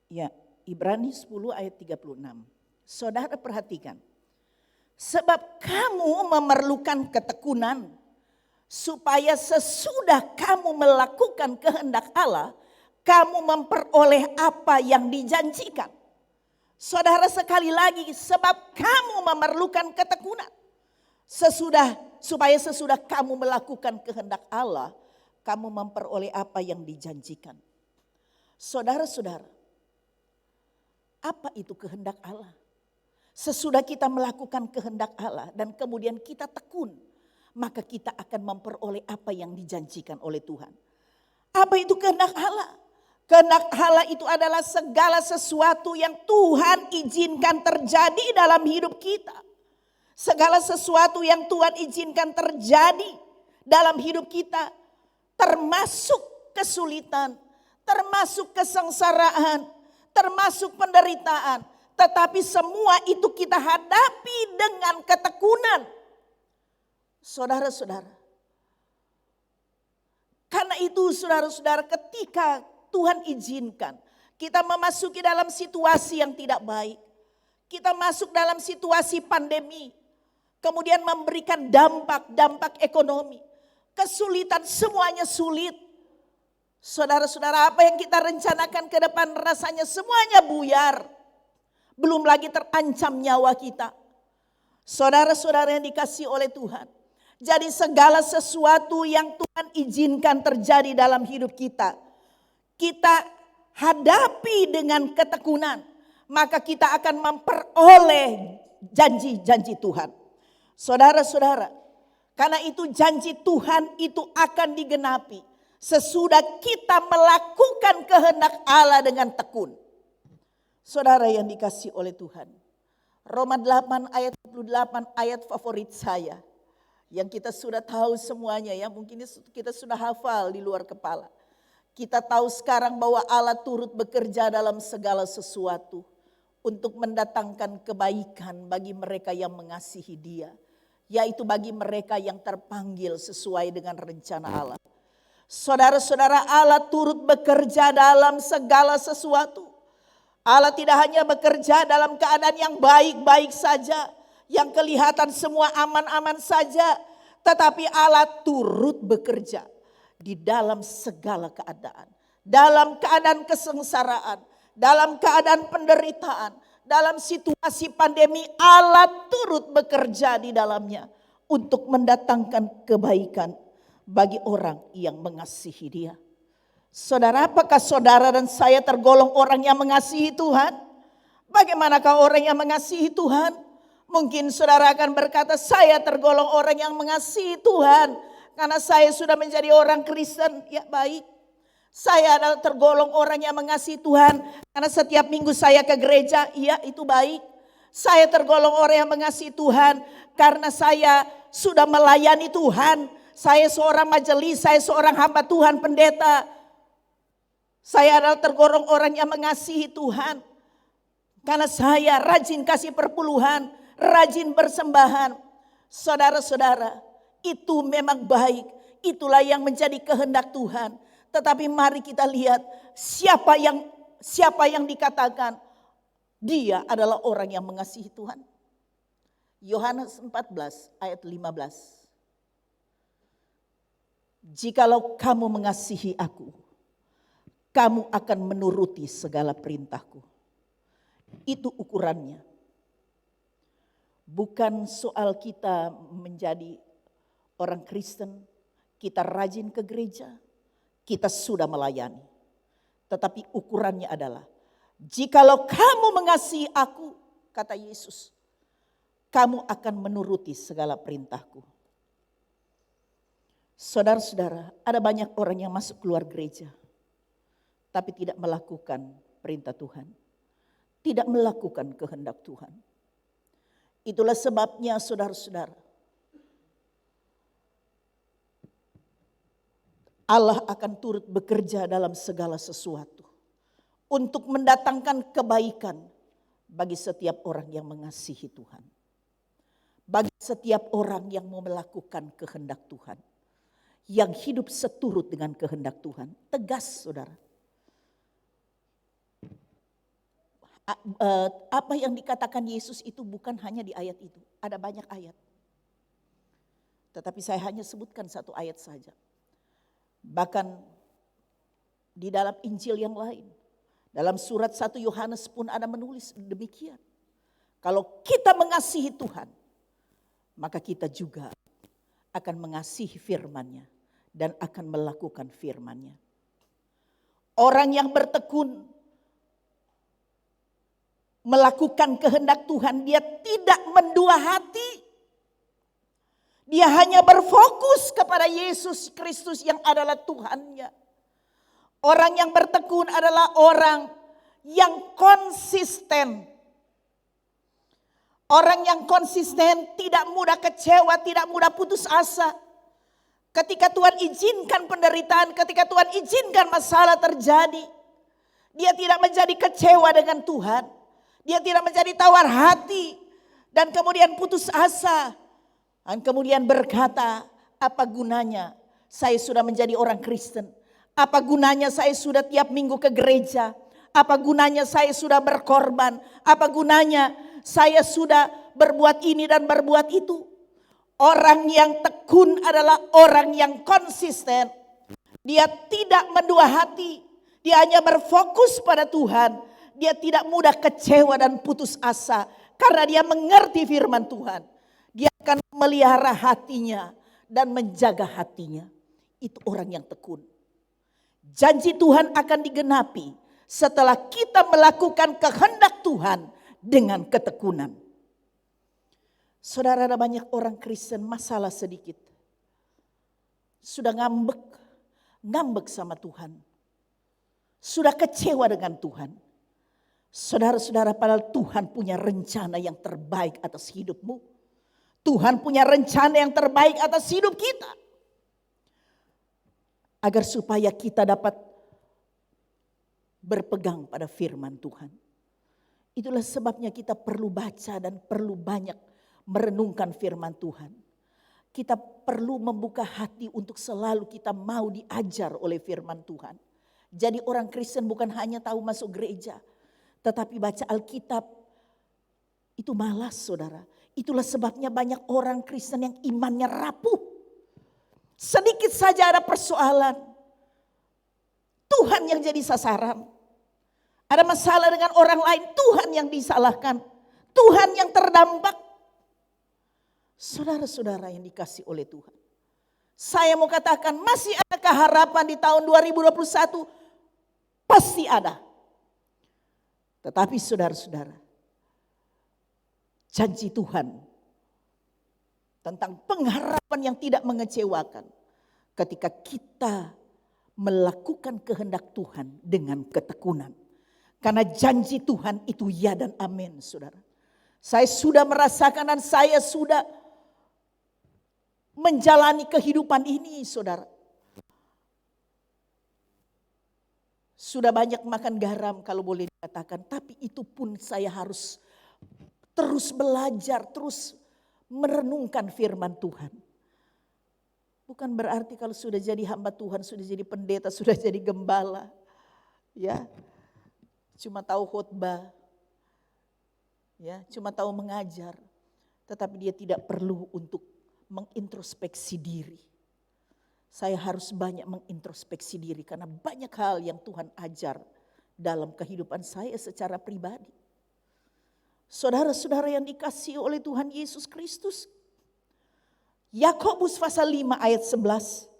Ya, Ibrani 10 ayat 36. Saudara perhatikan. Sebab kamu memerlukan ketekunan, supaya sesudah kamu melakukan kehendak Allah, kamu memperoleh apa yang dijanjikan. Saudara, sekali lagi, sebab kamu memerlukan ketekunan. Supaya sesudah kamu melakukan kehendak Allah, kamu memperoleh apa yang dijanjikan. Saudara-saudara, apa itu kehendak Allah? Sesudah kita melakukan kehendak Allah dan kemudian kita tekun, maka kita akan memperoleh apa yang dijanjikan oleh Tuhan. Apa itu kehendak Allah? Kehendak Allah itu adalah segala sesuatu yang Tuhan izinkan terjadi dalam hidup kita. Segala sesuatu yang Tuhan izinkan terjadi dalam hidup kita. termasuk kesulitan, termasuk kesengsaraan, termasuk penderitaan. Tetapi semua itu kita hadapi dengan ketekunan. Saudara-saudara, karena itu saudara-saudara, ketika Tuhan izinkan kita memasuki dalam situasi yang tidak baik, kita masuk dalam situasi pandemi, kemudian memberikan dampak ekonomi, kesulitan, semuanya sulit. Saudara-saudara, apa yang kita rencanakan ke depan rasanya semuanya buyar. Belum lagi terancam nyawa kita. Saudara-saudara yang dikasihi oleh Tuhan. Jadi segala sesuatu yang Tuhan izinkan terjadi dalam hidup kita, kita hadapi dengan ketekunan. Maka kita akan memperoleh janji-janji Tuhan. Saudara-saudara, karena itu janji Tuhan itu akan digenapi sesudah kita melakukan kehendak Allah dengan tekun. Saudara yang dikasihi oleh Tuhan, Roma 8 ayat 28 ayat favorit saya, yang kita sudah tahu semuanya ya, mungkin kita sudah hafal di luar kepala. Kita tahu sekarang bahwa Allah turut bekerja dalam segala sesuatu untuk mendatangkan kebaikan bagi mereka yang mengasihi Dia, yaitu bagi mereka yang terpanggil sesuai dengan rencana Allah. Saudara-saudara, Allah turut bekerja dalam segala sesuatu. Allah tidak hanya bekerja dalam keadaan yang baik-baik saja, yang kelihatan semua aman-aman saja, tetapi Allah turut bekerja di dalam segala keadaan. Dalam keadaan kesengsaraan, dalam keadaan penderitaan, dalam situasi pandemi, Allah turut bekerja di dalamnya untuk mendatangkan kebaikan bagi orang yang mengasihi Dia. Saudara, apakah saudara dan saya tergolong orang yang mengasihi Tuhan? Bagaimanakah orang yang mengasihi Tuhan? Mungkin saudara akan berkata, saya tergolong orang yang mengasihi Tuhan karena saya sudah menjadi orang Kristen. Ya baik, saya adalah tergolong orang yang mengasihi Tuhan karena setiap minggu saya ke gereja. Ya itu baik. Saya tergolong orang yang mengasihi Tuhan karena saya sudah melayani Tuhan. Saya seorang majelis, saya seorang hamba Tuhan, pendeta. Saya adalah tergolong orang yang mengasihi Tuhan karena saya rajin kasih perpuluhan, rajin bersembahan. Saudara-saudara, itu memang baik. Itulah yang menjadi kehendak Tuhan. Tetapi mari kita lihat siapa yang dikatakan dia adalah orang yang mengasihi Tuhan. Yohanes 14 ayat 15. Jikalau kamu mengasihi aku, kamu akan menuruti segala perintahku. Itu ukurannya. Bukan soal kita menjadi orang Kristen, kita rajin ke gereja, kita sudah melayani. Tetapi ukurannya adalah, jikalau kamu mengasihi aku, kata Yesus, kamu akan menuruti segala perintahku. Saudara-saudara, ada banyak orang yang masuk keluar gereja, tapi tidak melakukan perintah Tuhan. Tidak melakukan kehendak Tuhan. Itulah sebabnya saudara-saudara, Allah akan turut bekerja dalam segala sesuatu untuk mendatangkan kebaikan bagi setiap orang yang mengasihi Tuhan. Bagi setiap orang yang mau melakukan kehendak Tuhan. Yang hidup seturut dengan kehendak Tuhan. Tegas saudara. Apa yang dikatakan Yesus itu bukan hanya di ayat itu. Ada banyak ayat. Tetapi saya hanya sebutkan satu ayat saja. Bahkan di dalam Injil yang lain. Dalam surat 1 Yohanes pun ada menulis demikian. Kalau kita mengasihi Tuhan, maka kita juga akan mengasihi firman-Nya dan akan melakukan firman-Nya. Orang yang bertekun melakukan kehendak Tuhan, dia tidak mendua hati. Dia hanya berfokus kepada Yesus Kristus yang adalah Tuhannya. Orang yang bertekun adalah orang yang konsisten. Orang yang konsisten tidak mudah kecewa, tidak mudah putus asa. Ketika Tuhan izinkan penderitaan, ketika Tuhan izinkan masalah terjadi, dia tidak menjadi kecewa dengan Tuhan. Dia tidak menjadi tawar hati dan kemudian putus asa. Dan kemudian berkata, apa gunanya saya sudah menjadi orang Kristen? Apa gunanya saya sudah tiap minggu ke gereja? Apa gunanya saya sudah berkorban? Apa gunanya saya sudah berbuat ini dan berbuat itu? Orang yang tekun adalah orang yang konsisten. Dia tidak mendua hati. Dia hanya berfokus pada Tuhan. Dia tidak mudah kecewa dan putus asa. Karena dia mengerti firman Tuhan. Dia akan melihara hatinya dan menjaga hatinya. Itu orang yang tekun. Janji Tuhan akan digenapi setelah kita melakukan kehendak Tuhan dengan ketekunan. Saudara, ada banyak orang Kristen masalah sedikit. Sudah ngambek sama Tuhan. Sudah kecewa dengan Tuhan. Saudara-saudara, padahal Tuhan punya rencana yang terbaik atas hidupmu. Tuhan punya rencana yang terbaik atas hidup kita. Agar supaya kita dapat berpegang pada firman Tuhan. Itulah sebabnya kita perlu baca dan perlu banyak merenungkan firman Tuhan. Kita perlu membuka hati untuk selalu kita mau diajar oleh firman Tuhan. Jadi orang Kristen bukan hanya tahu masuk gereja, tetapi baca Alkitab itu malas, saudara. Itulah sebabnya banyak orang Kristen yang imannya rapuh. Sedikit saja ada persoalan, Tuhan yang jadi sasaran. Ada masalah dengan orang lain, Tuhan yang disalahkan. Tuhan yang terdampak. Saudara-saudara yang dikasih oleh Tuhan. Saya mau katakan masih ada harapan di tahun 2021? Pasti ada. Tetapi saudara-saudara, janji Tuhan tentang pengharapan yang tidak mengecewakan. Ketika kita melakukan kehendak Tuhan dengan ketekunan. Karena janji Tuhan itu ya dan amin, saudara. Saya sudah merasakan dan saya sudah menjalani kehidupan ini, saudara. Sudah banyak makan garam kalau boleh dikatakan. Tapi itu pun saya harus terus belajar, terus merenungkan firman Tuhan. Bukan berarti kalau sudah jadi hamba Tuhan, sudah jadi pendeta, sudah jadi gembala. Ya, cuma tahu khotbah. Ya, cuma tahu mengajar. Tetapi dia tidak perlu untuk mengintrospeksi diri. Saya harus banyak mengintrospeksi diri karena banyak hal yang Tuhan ajar dalam kehidupan saya secara pribadi. Saudara-saudara yang dikasihi oleh Tuhan Yesus Kristus. Yakobus pasal 5 ayat 11.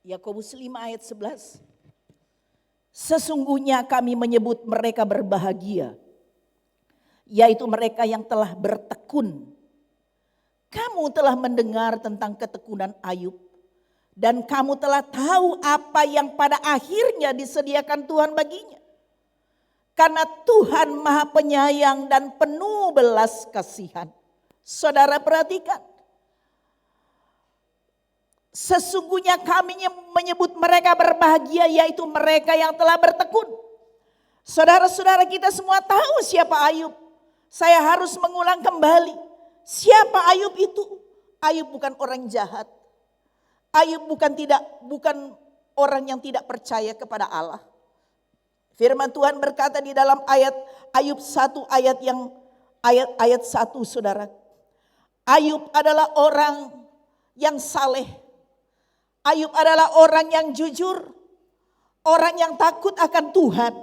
Yakobus 5 ayat 11. Sesungguhnya kami menyebut mereka berbahagia, yaitu mereka yang telah bertekun. Kamu telah mendengar tentang ketekunan Ayub, dan kamu telah tahu apa yang pada akhirnya disediakan Tuhan baginya. Karena Tuhan Maha Penyayang dan penuh belas kasihan. Saudara perhatikan. Sesungguhnya kami menyebut mereka berbahagia, yaitu mereka yang telah bertekun. Saudara-saudara, kita semua tahu siapa Ayub. Saya harus mengulang kembali. Siapa Ayub itu? Ayub bukan orang jahat. Ayub bukan orang yang tidak percaya kepada Allah. Firman Tuhan berkata di dalam ayat Ayub 1 ayat 1, saudara. Ayub adalah orang yang saleh. Ayub adalah orang yang jujur, orang yang takut akan Tuhan,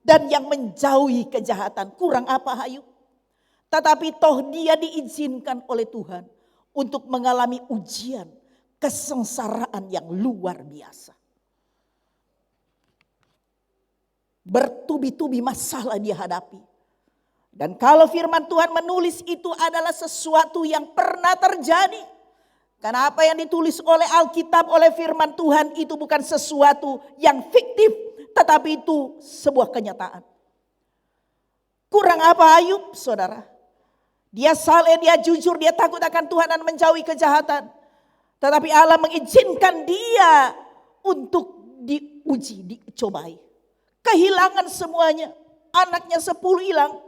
dan yang menjauhi kejahatan. Kurang apa Ayub? Tetapi toh dia diizinkan oleh Tuhan untuk mengalami ujian, kesengsaraan yang luar biasa. Bertubi-tubi masalah dia hadapi. Dan kalau firman Tuhan menulis itu adalah sesuatu yang pernah terjadi. Karena apa yang ditulis oleh Alkitab, oleh firman Tuhan itu bukan sesuatu yang fiktif, tetapi itu sebuah kenyataan. Kurang apa Ayub, saudara? Dia saleh, dia jujur, dia takut akan Tuhan dan menjauhi kejahatan. Tetapi Allah mengizinkan dia untuk diuji, dicobai. Kehilangan semuanya. Anaknya 10 hilang.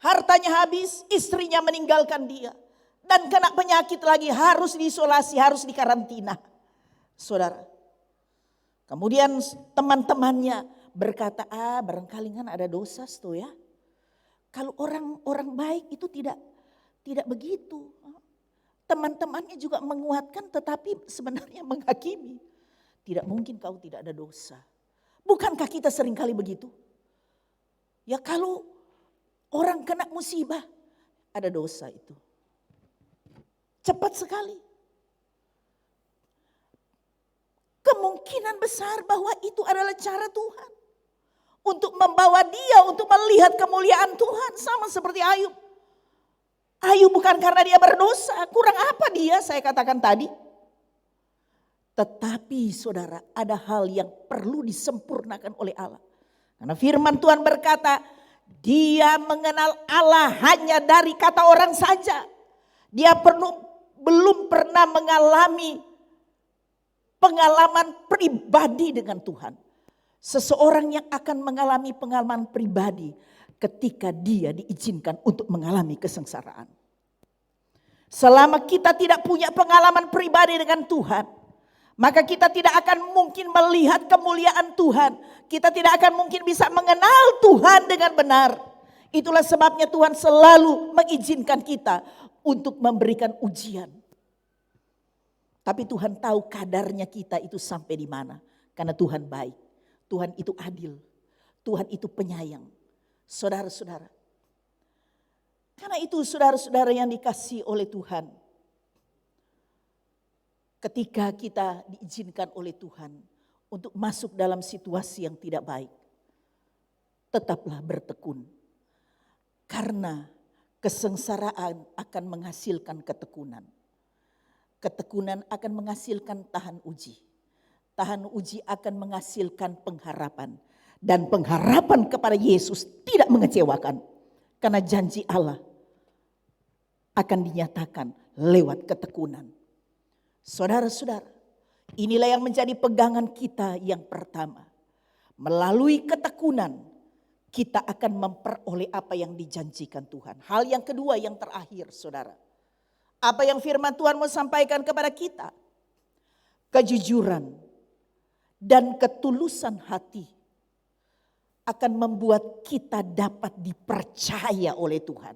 Hartanya habis, istrinya meninggalkan dia. Dan kena penyakit lagi, harus diisolasi, harus dikarantina. Saudara. Kemudian teman-temannya berkata, barangkali kan ada dosa tuh ya. Kalau orang baik itu tidak begitu. Teman-temannya juga menguatkan tetapi sebenarnya menghakimi. Tidak mungkin kau tidak ada dosa. Bukankah kita seringkali begitu? Ya kalau orang kena musibah, ada dosa itu. Cepat sekali. Kemungkinan besar bahwa itu adalah cara Tuhan. Untuk membawa dia, untuk melihat kemuliaan Tuhan. Sama seperti Ayub. Ayub bukan karena dia berdosa. Kurang apa dia, saya katakan tadi. Tetapi saudara, ada hal yang perlu disempurnakan oleh Allah. Karena firman Tuhan berkata, dia mengenal Allah hanya dari kata orang saja. Dia belum pernah mengalami pengalaman pribadi dengan Tuhan. Seseorang yang akan mengalami pengalaman pribadi ketika dia diizinkan untuk mengalami kesengsaraan. Selama kita tidak punya pengalaman pribadi dengan Tuhan, maka kita tidak akan mungkin melihat kemuliaan Tuhan. Kita tidak akan mungkin bisa mengenal Tuhan dengan benar. Itulah sebabnya Tuhan selalu mengizinkan kita untuk memberikan ujian. Tapi Tuhan tahu kadarnya kita itu sampai di mana. Karena Tuhan baik. Tuhan itu adil. Tuhan itu penyayang. Saudara-saudara. Karena itu saudara-saudara yang dikasihi oleh Tuhan. Ketika kita diizinkan oleh Tuhan untuk masuk dalam situasi yang tidak baik, tetaplah bertekun. Karena kesengsaraan akan menghasilkan ketekunan. Ketekunan akan menghasilkan tahan uji. Tahan uji akan menghasilkan pengharapan. Dan pengharapan kepada Yesus tidak mengecewakan. Karena janji Allah akan dinyatakan lewat ketekunan. Saudara-saudara, inilah yang menjadi pegangan kita yang pertama. Melalui ketekunan, kita akan memperoleh apa yang dijanjikan Tuhan. Hal yang kedua, yang terakhir, saudara. Apa yang firman Tuhan mau sampaikan kepada kita? Kejujuran dan ketulusan hati akan membuat kita dapat dipercaya oleh Tuhan.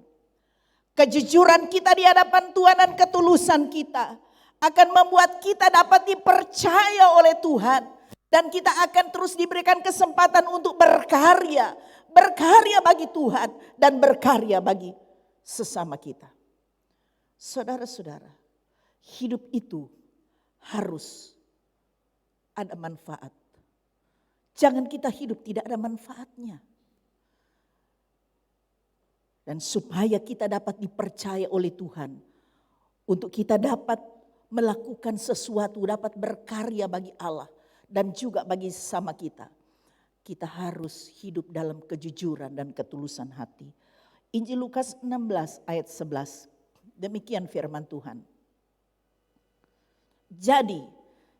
Kejujuran kita di hadapan Tuhan dan ketulusan kita akan membuat kita dapat dipercaya oleh Tuhan. Dan kita akan terus diberikan kesempatan untuk berkarya. Berkarya bagi Tuhan dan berkarya bagi sesama kita. Saudara-saudara, hidup itu harus ada manfaat. Jangan kita hidup tidak ada manfaatnya. Dan supaya kita dapat dipercaya oleh Tuhan. Untuk kita dapat melakukan sesuatu, dapat berkarya bagi Allah dan juga bagi sesama kita. Kita harus hidup dalam kejujuran dan ketulusan hati. Injil Lukas 16 ayat 11. Demikian firman Tuhan. Jadi,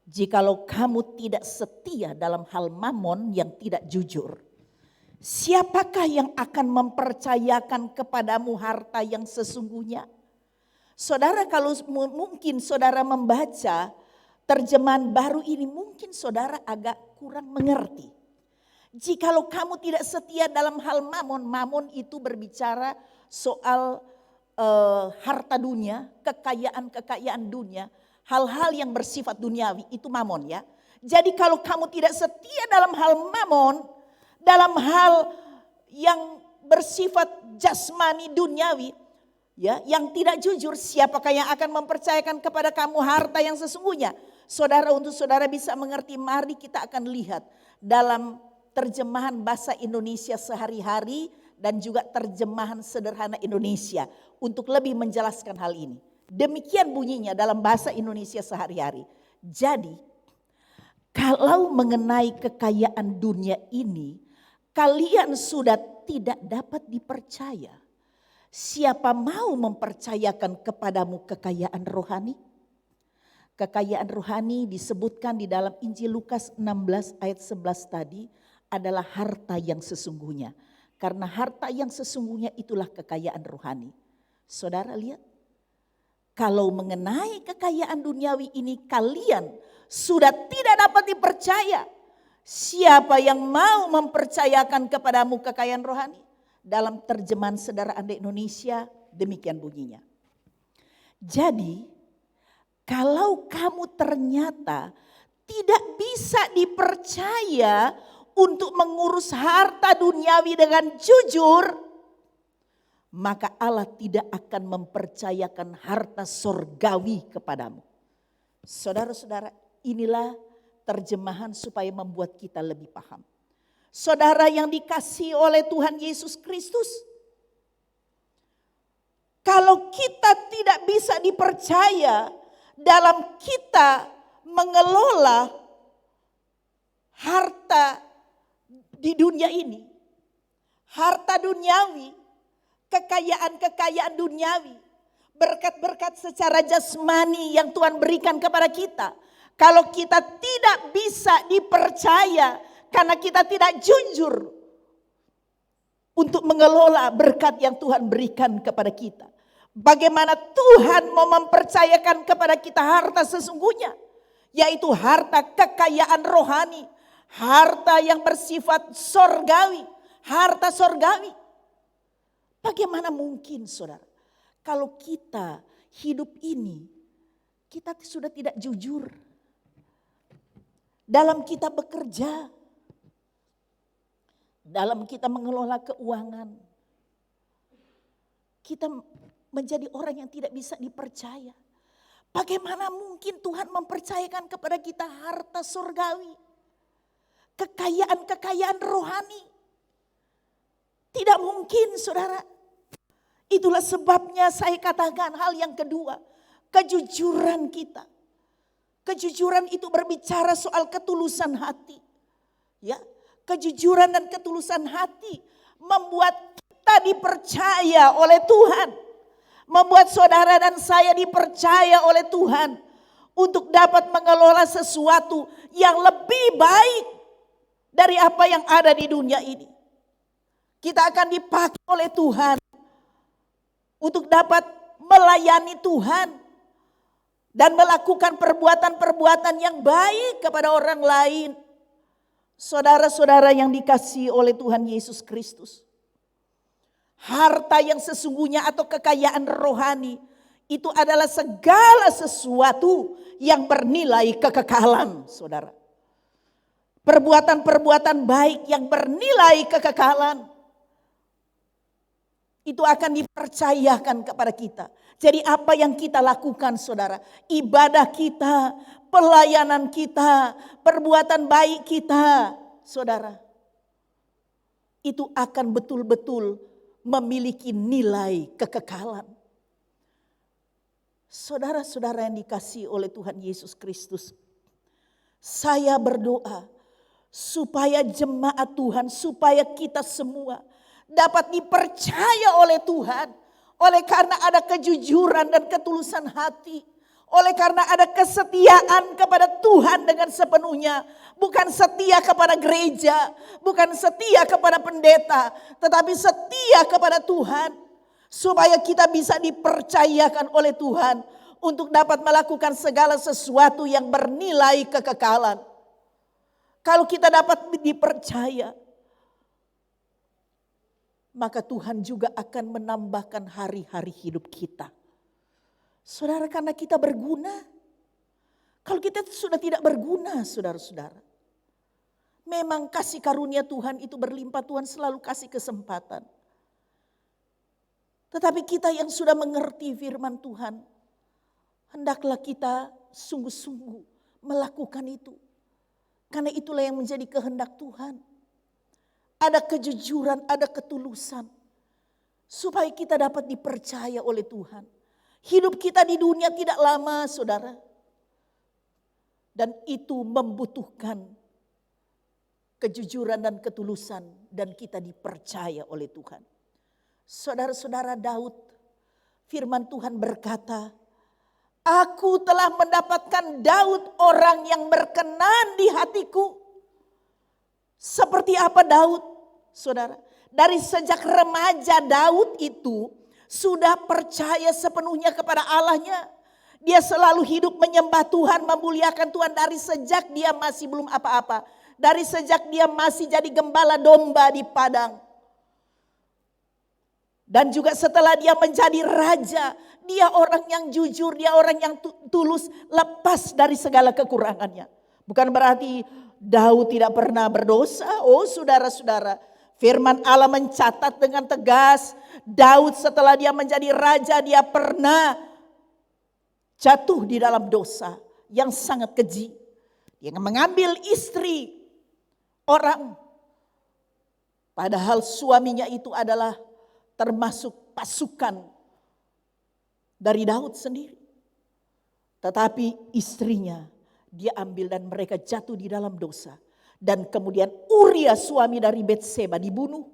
jikalau kamu tidak setia dalam hal mamon yang tidak jujur, siapakah yang akan mempercayakan kepadamu harta yang sesungguhnya? Saudara, kalau mungkin saudara membaca terjemahan baru ini, mungkin saudara agak kurang mengerti. Jikalau kamu tidak setia dalam hal mamon, mamon itu berbicara soal harta dunia, kekayaan dunia, hal-hal yang bersifat duniawi, itu mamon ya. Jadi kalau kamu tidak setia dalam hal mamon, dalam hal yang bersifat jasmani duniawi, ya, yang tidak jujur, siapakah yang akan mempercayakan kepada kamu harta yang sesungguhnya? Saudara, untuk saudara bisa mengerti, mari kita akan lihat dalam terjemahan bahasa Indonesia sehari-hari dan juga terjemahan sederhana Indonesia untuk lebih menjelaskan hal ini. Demikian bunyinya dalam bahasa Indonesia sehari-hari. Jadi, kalau mengenai kekayaan dunia ini, kalian sudah tidak dapat dipercaya, siapa mau mempercayakan kepadamu kekayaan rohani? Kekayaan rohani disebutkan di dalam Injil Lukas 16 ayat 11 tadi adalah harta yang sesungguhnya. Karena harta yang sesungguhnya itulah kekayaan rohani. Saudara lihat, kalau mengenai kekayaan duniawi ini kalian sudah tidak dapat dipercaya. Siapa yang mau mempercayakan kepadamu kekayaan rohani? Dalam terjemahan Saudara Anda Indonesia demikian bunyinya. Jadi kalau kamu ternyata tidak bisa dipercaya untuk mengurus harta duniawi dengan jujur, maka Allah tidak akan mempercayakan harta sorgawi kepadamu. Saudara-saudara, inilah terjemahan supaya membuat kita lebih paham. Saudara yang dikasihi oleh Tuhan Yesus Kristus, kalau kita tidak bisa dipercaya dalam kita mengelola harta di dunia ini, harta duniawi, kekayaan-kekayaan duniawi, berkat-berkat secara jasmani yang Tuhan berikan kepada kita. Kalau kita tidak bisa dipercaya karena kita tidak jujur untuk mengelola berkat yang Tuhan berikan kepada kita, bagaimana Tuhan mau mempercayakan kepada kita harta sesungguhnya, yaitu harta kekayaan rohani, harta yang bersifat sorgawi, harta sorgawi. Bagaimana mungkin saudara, kalau kita hidup ini, kita sudah tidak jujur dalam kita bekerja, dalam kita mengelola keuangan, kita menjadi orang yang tidak bisa dipercaya. Bagaimana mungkin Tuhan mempercayakan kepada kita harta surgawi, kekayaan-kekayaan rohani? Tidak mungkin saudara. Itulah sebabnya saya katakan hal yang kedua, kejujuran kita. Kejujuran itu berbicara soal ketulusan hati. Ya, kejujuran dan ketulusan hati membuat kita dipercaya oleh Tuhan. Membuat saudara dan saya dipercaya oleh Tuhan untuk dapat mengelola sesuatu yang lebih baik dari apa yang ada di dunia ini. Kita akan dipakai oleh Tuhan untuk dapat melayani Tuhan dan melakukan perbuatan-perbuatan yang baik kepada orang lain. Saudara-saudara yang dikasihi oleh Tuhan Yesus Kristus, harta yang sesungguhnya atau kekayaan rohani itu adalah segala sesuatu yang bernilai kekekalan, saudara. Perbuatan-perbuatan baik yang bernilai kekekalan itu akan dipercayakan kepada kita. Jadi apa yang kita lakukan saudara, ibadah kita, pelayanan kita, perbuatan baik kita, saudara, itu akan betul-betul memiliki nilai kekekalan. Saudara-saudara yang dikasihi oleh Tuhan Yesus Kristus, saya berdoa supaya jemaat Tuhan, supaya kita semua dapat dipercaya oleh Tuhan, oleh karena ada kejujuran dan ketulusan hati, oleh karena ada kesetiaan kepada Tuhan dengan sepenuhnya, bukan setia kepada gereja, bukan setia kepada pendeta, tetapi setia kepada Tuhan, supaya kita bisa dipercayakan oleh Tuhan untuk dapat melakukan segala sesuatu yang bernilai kekekalan. Kalau kita dapat dipercaya, maka Tuhan juga akan menambahkan hari-hari hidup kita. Saudara, karena kita berguna. Kalau kita sudah tidak berguna, saudara-saudara, memang kasih karunia Tuhan itu berlimpah, Tuhan selalu kasih kesempatan. Tetapi kita yang sudah mengerti firman Tuhan, hendaklah kita sungguh-sungguh melakukan itu. Karena itulah yang menjadi kehendak Tuhan. Ada kejujuran, ada ketulusan. Supaya kita dapat dipercaya oleh Tuhan. Hidup kita di dunia tidak lama, saudara. Dan itu membutuhkan kejujuran dan ketulusan, dan kita dipercaya oleh Tuhan. Saudara-saudara, Daud, firman Tuhan berkata, aku telah mendapatkan Daud orang yang berkenan di hatiku. Seperti apa Daud, saudara? Dari sejak remaja Daud itu sudah percaya sepenuhnya kepada Allahnya. Dia selalu hidup menyembah Tuhan, memuliakan Tuhan dari sejak dia masih belum apa-apa. Dari sejak dia masih jadi gembala domba di padang. Dan juga setelah dia menjadi raja, dia orang yang jujur, dia orang yang tulus, lepas dari segala kekurangannya. Bukan berarti Daud tidak pernah berdosa. Oh saudara-saudara, firman Allah mencatat dengan tegas, Daud setelah dia menjadi raja, dia pernah jatuh di dalam dosa yang sangat keji. Dia mengambil istri orang, padahal suaminya itu adalah termasuk pasukan dari Daud sendiri. Tetapi istrinya dia ambil dan mereka jatuh di dalam dosa. Dan kemudian Uria suami dari Betseba dibunuh.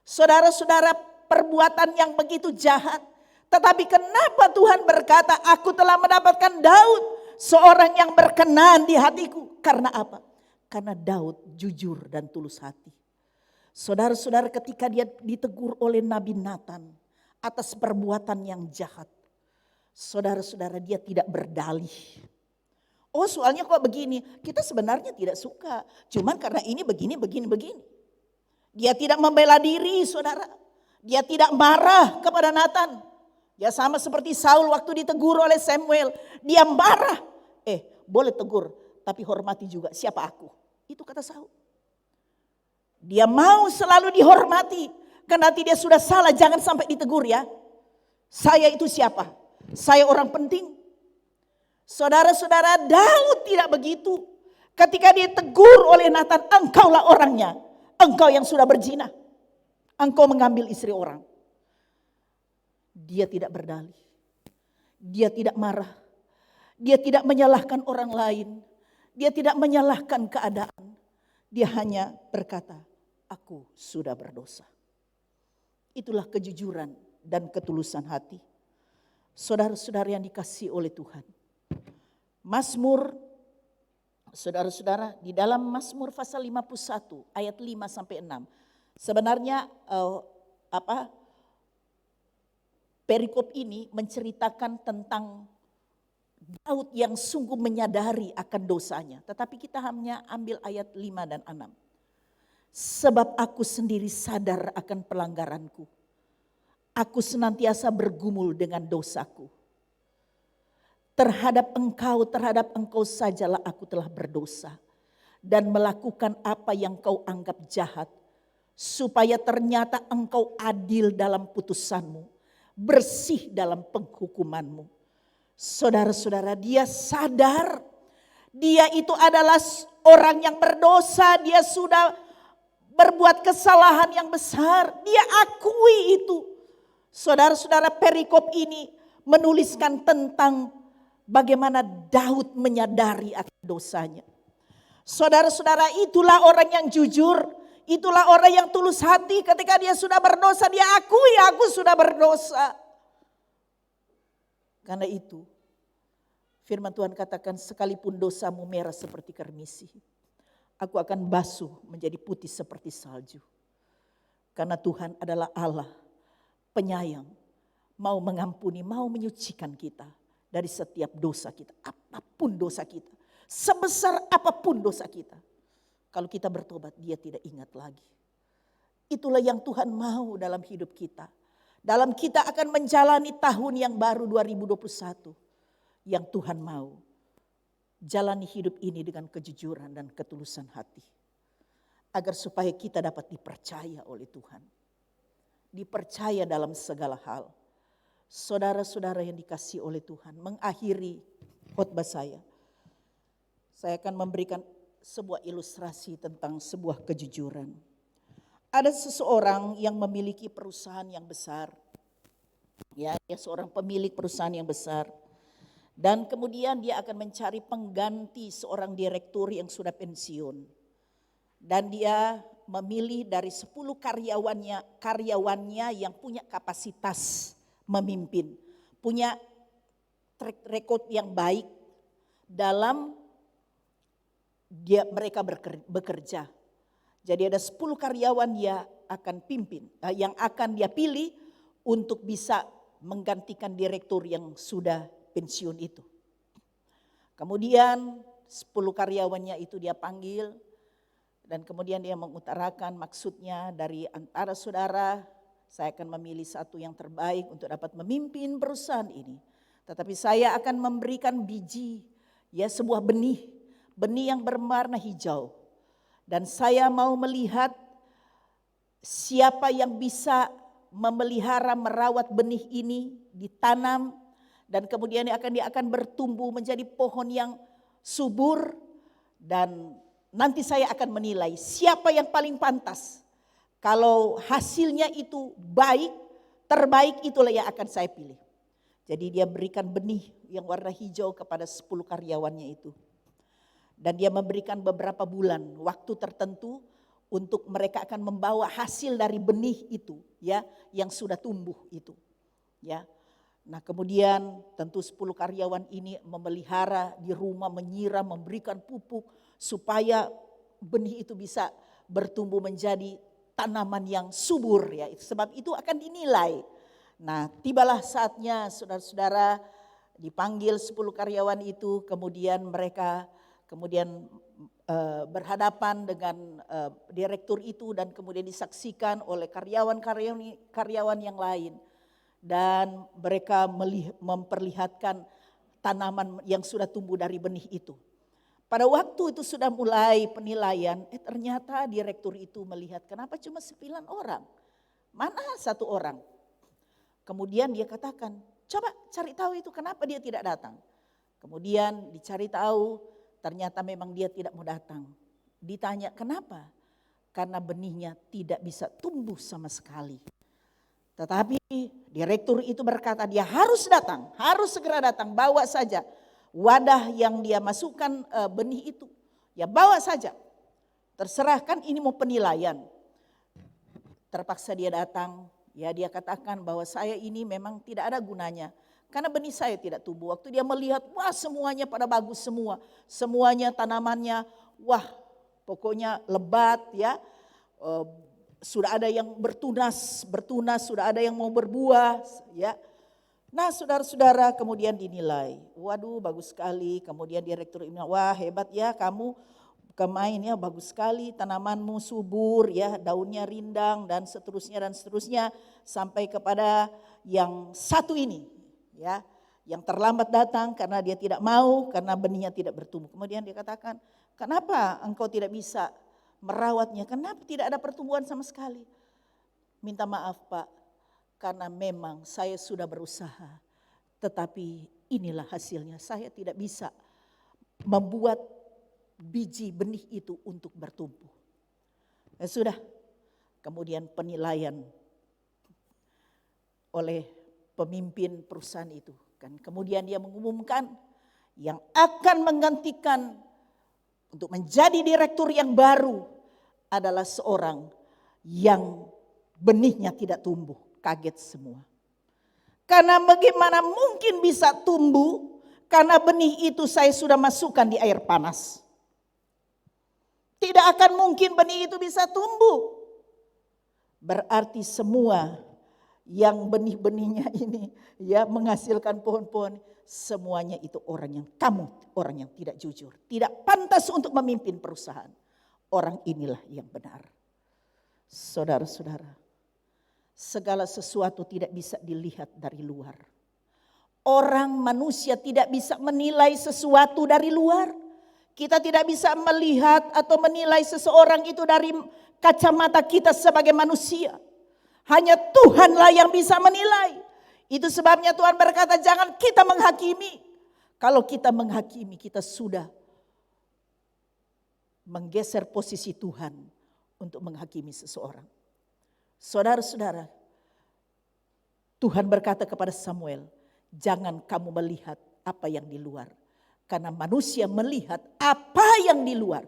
Saudara-saudara, perbuatan yang begitu jahat. Tetapi kenapa Tuhan berkata, aku telah mendapatkan Daud, seorang yang berkenan di hatiku. Karena apa? Karena Daud jujur dan tulus hati. Saudara-saudara, ketika dia ditegur oleh Nabi Nathan atas perbuatan yang jahat, saudara-saudara, dia tidak berdalih. Oh soalnya kok begini, kita sebenarnya tidak suka. Cuman karena ini begini. Dia tidak membela diri, saudara. Dia tidak marah kepada Nathan. Ya sama seperti Saul waktu ditegur oleh Samuel. Dia marah. Boleh tegur, tapi hormati juga siapa aku. Itu kata Saul. Dia mau selalu dihormati. Karena dia sudah salah, jangan sampai ditegur ya. Saya itu siapa? Saya orang penting. Saudara-saudara, Daud tidak begitu. Ketika ditegur oleh Nathan, engkaulah orangnya. Engkau yang sudah berzina. Engkau mengambil istri orang. Dia tidak berdalih. Dia tidak marah. Dia tidak menyalahkan orang lain. Dia tidak menyalahkan keadaan. Dia hanya berkata, aku sudah berdosa. Itulah kejujuran dan ketulusan hati. Saudara-saudara yang dikasihi oleh Tuhan. Mazmur, saudara-saudara, di dalam Mazmur pasal 51 ayat 5 sampai 6. Sebenarnya perikop ini menceritakan tentang Daud yang sungguh menyadari akan dosanya. Tetapi kita hanya ambil ayat 5 dan 6. Sebab aku sendiri sadar akan pelanggaranku. Aku senantiasa bergumul dengan dosaku. Terhadap engkau sajalah aku telah berdosa. Dan melakukan apa yang kau anggap jahat. Supaya ternyata engkau adil dalam putusanmu. Bersih dalam penghukumanmu. Saudara-saudara, dia sadar. Dia itu adalah orang yang berdosa. Dia sudah berbuat kesalahan yang besar. Dia akui itu. Saudara-saudara, perikop ini menuliskan tentang bagaimana Daud menyadari akan dosanya. Saudara-saudara, itulah orang yang jujur. Itulah orang yang tulus hati. Ketika dia sudah berdosa, dia akui aku sudah berdosa. Karena itu firman Tuhan katakan, sekalipun dosamu merah seperti kermisi, aku akan basuh menjadi putih seperti salju. Karena Tuhan adalah Allah penyayang, mau mengampuni, mau menyucikan kita dari setiap dosa kita. Apapun dosa kita, sebesar apapun dosa kita. Kalau kita bertobat, dia tidak ingat lagi. Itulah yang Tuhan mau dalam hidup kita. Dalam kita akan menjalani tahun yang baru 2021. Yang Tuhan mau jalani hidup ini dengan kejujuran dan ketulusan hati. Agar supaya kita dapat dipercaya oleh Tuhan. Dipercaya dalam segala hal. Saudara-saudara yang dikasihi oleh Tuhan, mengakhiri khotbah saya akan memberikan sebuah ilustrasi tentang sebuah kejujuran. Ada seseorang yang memiliki perusahaan yang besar. Ya, dia seorang pemilik perusahaan yang besar. Dan kemudian dia akan mencari pengganti seorang direktur yang sudah pensiun. Dan dia memilih dari 10 karyawannya yang punya kapasitas memimpin, punya track record yang baik dalam mereka bekerja. Jadi ada 10 karyawan yang akan dia pilih untuk bisa menggantikan direktur yang sudah pensiun itu. Kemudian 10 karyawannya itu dia panggil dan kemudian dia mengutarakan maksudnya, dari antara saudara saya akan memilih satu yang terbaik untuk dapat memimpin perusahaan ini. Tetapi saya akan memberikan biji, ya, sebuah benih yang berwarna hijau. Dan saya mau melihat siapa yang bisa memelihara, merawat benih ini, ditanam, dan kemudian dia akan bertumbuh menjadi pohon yang subur. Dan nanti saya akan menilai siapa yang paling pantas. Kalau hasilnya itu baik, terbaik, itulah yang akan saya pilih. Jadi dia berikan benih yang warna hijau kepada 10 karyawannya itu. Dan dia memberikan beberapa bulan waktu tertentu untuk mereka akan membawa hasil dari benih itu, ya, yang sudah tumbuh itu, ya. Nah, kemudian tentu 10 karyawan ini memelihara di rumah, menyiram, memberikan pupuk supaya benih itu bisa bertumbuh menjadi tanaman yang subur, ya. Sebab itu akan dinilai. Nah, tibalah saatnya saudara-saudara, dipanggil 10 karyawan itu, kemudian mereka berhadapan dengan direktur itu dan kemudian disaksikan oleh karyawan yang lain. Dan mereka memperlihatkan tanaman yang sudah tumbuh dari benih itu. Pada waktu itu sudah mulai penilaian, ternyata direktur itu melihat kenapa cuma 9 orang, mana 1 orang. Kemudian dia katakan, coba cari tahu itu kenapa dia tidak datang. Kemudian dicari tahu, ternyata memang dia tidak mau datang. Ditanya kenapa? Karena benihnya tidak bisa tumbuh sama sekali. Tetapi direktur itu berkata dia harus datang, harus segera datang, bawa saja wadah yang dia masukkan benih itu. Ya bawa saja, terserah, kan ini mau penilaian. Terpaksa dia datang, ya dia katakan bahwa saya ini memang tidak ada gunanya. Karena benih saya tidak tumbuh. Waktu dia melihat, wah semuanya pada bagus semua. Semuanya tanamannya, wah pokoknya lebat, ya. Sudah ada yang bertunas, sudah ada yang mau berbuah, ya. Nah, saudara-saudara, kemudian dinilai. Waduh, bagus sekali. Kemudian direktur ini, wah hebat ya kamu, ya bagus sekali, tanamanmu subur, ya, daunnya rindang dan seterusnya sampai kepada yang satu ini, ya, yang terlambat datang karena dia tidak mau, karena benihnya tidak bertumbuh. Kemudian dia katakan, kenapa engkau tidak bisa merawatnya? Kenapa tidak ada pertumbuhan sama sekali? Minta maaf Pak, karena memang saya sudah berusaha, tetapi inilah hasilnya. Saya tidak bisa membuat biji benih itu untuk bertumbuh. Ya sudah, kemudian penilaian oleh pemimpin perusahaan itu kan. Kemudian dia mengumumkan yang akan menggantikan untuk menjadi direktur yang baru adalah seorang yang benihnya tidak tumbuh. Kaget semua. Karena bagaimana mungkin bisa tumbuh, karena benih itu saya sudah masukkan di air panas. Tidak akan mungkin benih itu bisa tumbuh. Berarti semua yang benih-benihnya ini, ya, menghasilkan pohon-pohon, semuanya itu orang yang tidak jujur, tidak pantas untuk memimpin perusahaan. Orang inilah yang benar. Saudara-saudara, segala sesuatu tidak bisa dilihat dari luar. Orang manusia tidak bisa menilai sesuatu dari luar. Kita tidak bisa melihat atau menilai seseorang itu dari kacamata kita sebagai manusia. Hanya Tuhanlah yang bisa menilai. Itu sebabnya Tuhan berkata jangan kita menghakimi. Kalau kita menghakimi, kita sudah menggeser posisi Tuhan untuk menghakimi seseorang. Saudara-saudara, Tuhan berkata kepada Samuel, jangan kamu melihat apa yang di luar. Karena manusia melihat apa yang di luar.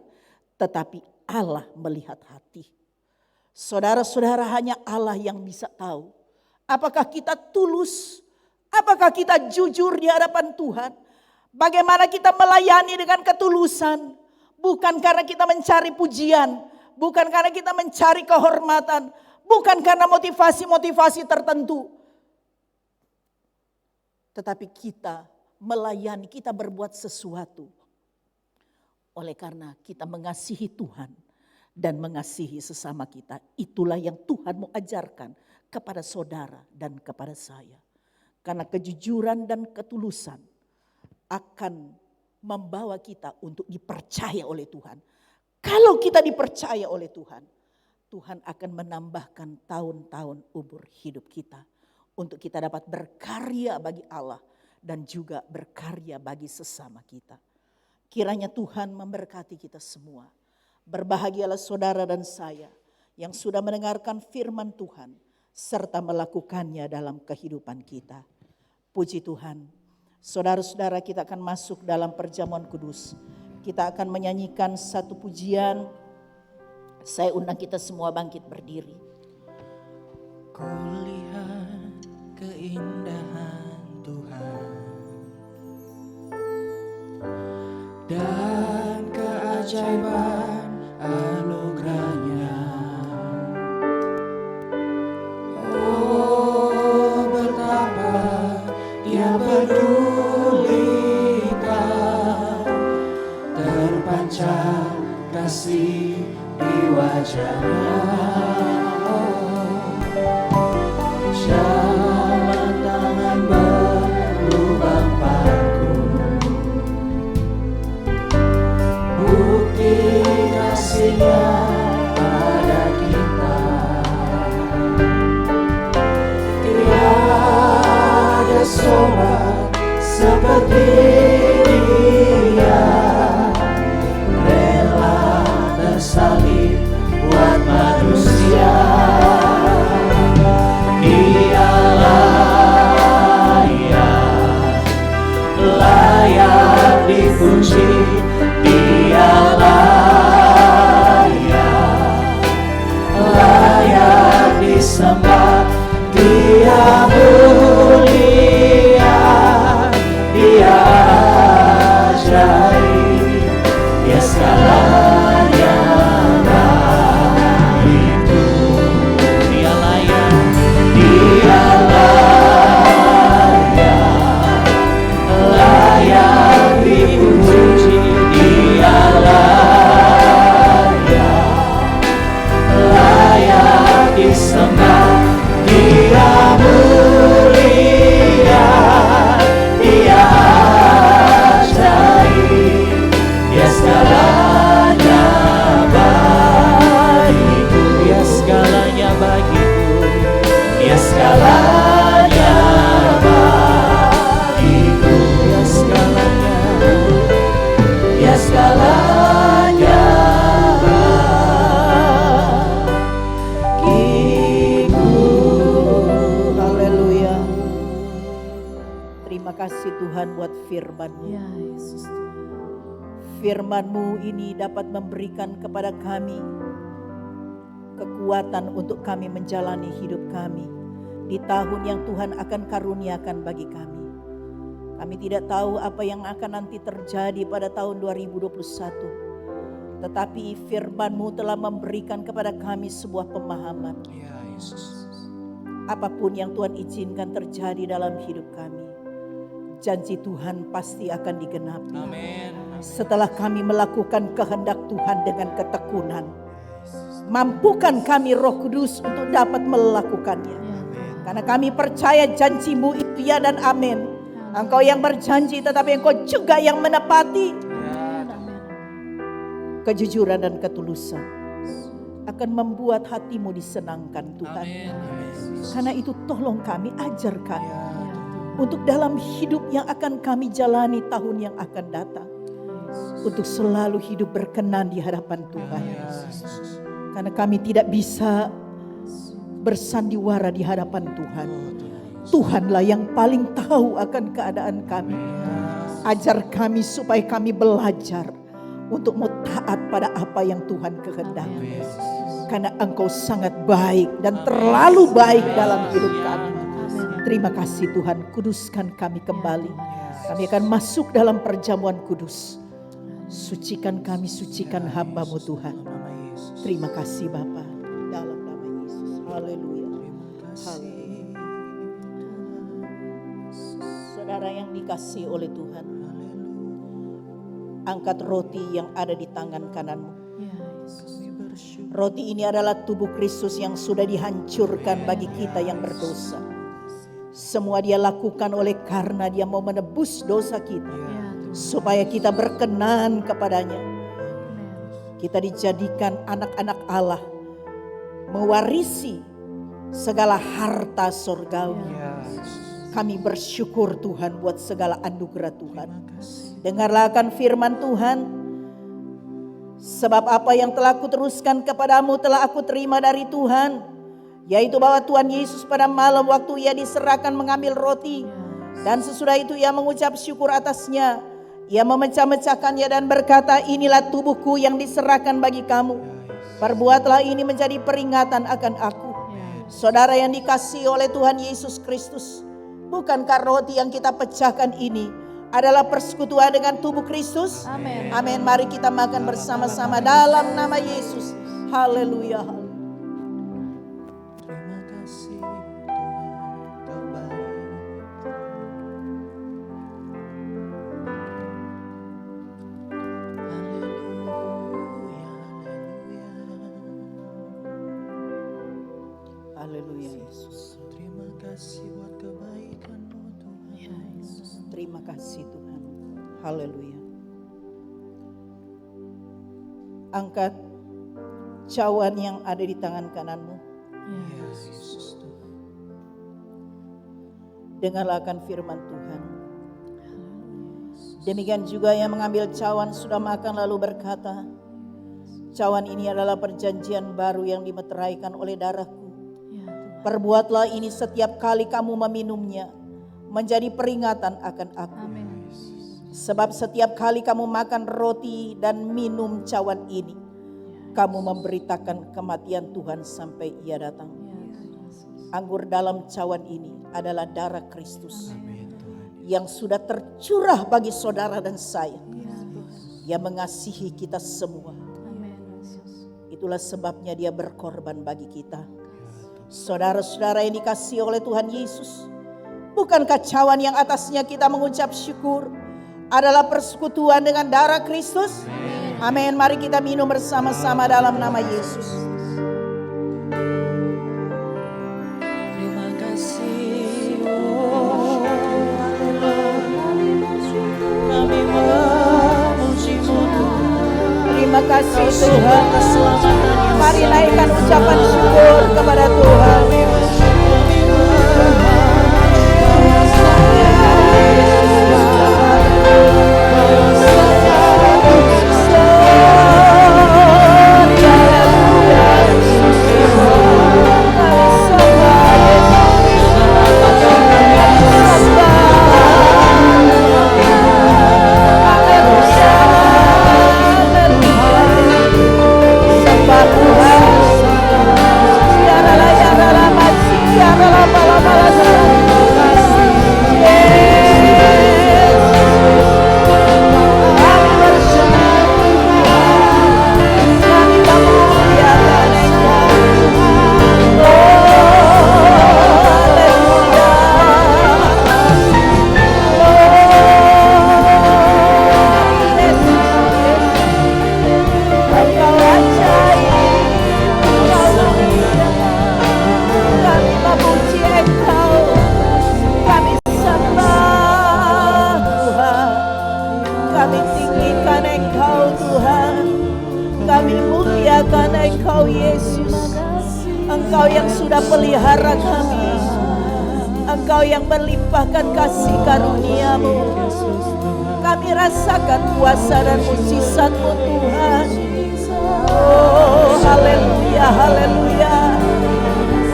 Tetapi Allah melihat hati. Saudara-saudara, hanya Allah yang bisa tahu. Apakah kita tulus? Apakah kita jujur di hadapan Tuhan? Bagaimana kita melayani dengan ketulusan? Bukan karena kita mencari pujian. Bukan karena kita mencari kehormatan. Bukan karena motivasi-motivasi tertentu. Tetapi kita melayani, kita berbuat sesuatu. Oleh karena kita mengasihi Tuhan dan mengasihi sesama kita. Itulah yang Tuhan mau ajarkan kepada saudara dan kepada saya. Karena kejujuran dan ketulusan akan membawa kita untuk dipercaya oleh Tuhan. Kalau kita dipercaya oleh Tuhan, Tuhan akan menambahkan tahun-tahun umur hidup kita. Untuk kita dapat berkarya bagi Allah dan juga berkarya bagi sesama kita. Kiranya Tuhan memberkati kita semua. Berbahagialah saudara dan saya yang sudah mendengarkan firman Tuhan serta melakukannya dalam kehidupan kita. Puji Tuhan. Saudara-saudara, kita akan masuk dalam perjamuan kudus. Kita akan menyanyikan satu pujian. Saya undang kita semua bangkit berdiri. Kulihat keindahan Tuhan dan keajaiban anugerahnya. Oh, betapa Dia pedulikan, terpancar kasih di wajahnya. Jalan tangan berlubang paku, bukti kasih-Nya pada kita. Tiada sobat seperti Dia, rela bersalib buat manusia. Layak dipuji, Dia layak disembah, Dia mulia, Dia ajaib, Dia segalanya bagiku. Dia layak dipuji, Dia layak disembah, Dia mulia, Dia ajaib, Dia segalanya bagiku. Dia segalanya bagiku, Dia segalanya bagiku. Dia segalanya, Dia segalanya bagiku. Haleluya. Terima kasih Tuhan buat firman-Mu. Ya Yesus. Firman-Mu ini dapat memberikan kepada kami kekuatan untuk kami menjalani hidup kami di tahun yang Tuhan akan karuniakan bagi kami. Kami tidak tahu apa yang akan nanti terjadi pada tahun 2021. Tetapi firman-Mu telah memberikan kepada kami sebuah pemahaman. Ya Yesus. Apapun yang Tuhan izinkan terjadi dalam hidup kami, janji Tuhan pasti akan digenapi. Amin. Setelah kami melakukan kehendak Tuhan dengan ketekunan, mampukan kami Roh Kudus untuk dapat melakukannya. Karena kami percaya janji-Mu itu ya dan amin. Engkau yang berjanji tetapi Engkau juga yang menepati. Kejujuran dan ketulusan akan membuat hati-Mu disenangkan Tuhan. Karena itu tolong kami, ajar kami untuk dalam hidup yang akan kami jalani tahun yang akan datang, untuk selalu hidup berkenan di hadapan Tuhan. Karena kami tidak bisa bersandiwara di hadapan Tuhan. Tuhanlah yang paling tahu akan keadaan kami. Ajar kami supaya kami belajar untuk mau taat pada apa yang Tuhan kehendaki. Karena Engkau sangat baik dan terlalu baik dalam hidup kami. Terima kasih Tuhan, kuduskan kami kembali. Kami akan masuk dalam perjamuan kudus. Sucikan kami, sucikan hamba-Mu Tuhan. Terima kasih Bapa, dalam nama Yesus. Haleluya. Haleluya. Saudara yang dikasihi oleh Tuhan, angkat roti yang ada di tangan kananmu. Roti ini adalah tubuh Kristus yang sudah dihancurkan bagi kita yang berdosa. Semua Dia lakukan oleh karena Dia mau menebus dosa kita, supaya kita berkenan kepadanya. Kita dijadikan anak-anak Allah, mewarisi segala harta surgawi. Kami bersyukur Tuhan buat segala anugerah Tuhan. Dengarlah akan firman Tuhan. Sebab apa yang telah kuteruskan kepadamu telah aku terima dari Tuhan, yaitu bahwa Tuhan Yesus pada malam waktu Ia diserahkan mengambil roti, dan sesudah itu Ia mengucap syukur atasnya. Ia memecah-mecahkannya dan berkata, inilah tubuhku yang diserahkan bagi kamu. Perbuatlah ini menjadi peringatan akan aku. Saudara yang dikasihi oleh Tuhan Yesus Kristus, bukankah roti yang kita pecahkan ini adalah persekutuan dengan tubuh Kristus? Amin. Amin. Mari kita makan bersama-sama dalam nama Yesus. Haleluya. Terima kasih Tuhan, Kau baik. Haleluya Yesus. Terima kasih buat kebaikan-Mu Tuhan. Terima kasih Tuhan. Haleluya. Angkat cawan yang ada di tangan kananmu. Yesus Tuhan. Dengarlah akan firman Tuhan. Demikian juga yang mengambil cawan sudah makan lalu berkata, cawan ini adalah perjanjian baru yang dimeteraikan oleh darahku. Perbuatlah ini setiap kali kamu meminumnya, menjadi peringatan akan aku. Sebab setiap kali kamu makan roti dan minum cawan ini, kamu memberitakan kematian Tuhan sampai Ia datang. Anggur dalam cawan ini adalah darah Kristus yang sudah tercurah bagi saudara dan saya. Ia mengasihi kita semua. Itulah sebabnya Dia berkorban bagi kita. Saudara-saudara yang dikasihi oleh Tuhan Yesus, bukankah cawan yang atasnya kita mengucap syukur adalah persekutuan dengan darah Kristus? Amin. Mari kita minum bersama-sama dalam nama Yesus. Terima kasih. Kami memuji-Mu Tuhan. Terima kasih Tuhan. Mari naikkan ucapan syukur kepada Tuhan. Engkau Yesus, Engkau yang sudah pelihara kami, Engkau yang melimpahkan kasih karunia-Mu. Kami rasakan kuasa dan mujizat-Mu Tuhan. Oh haleluya, haleluya.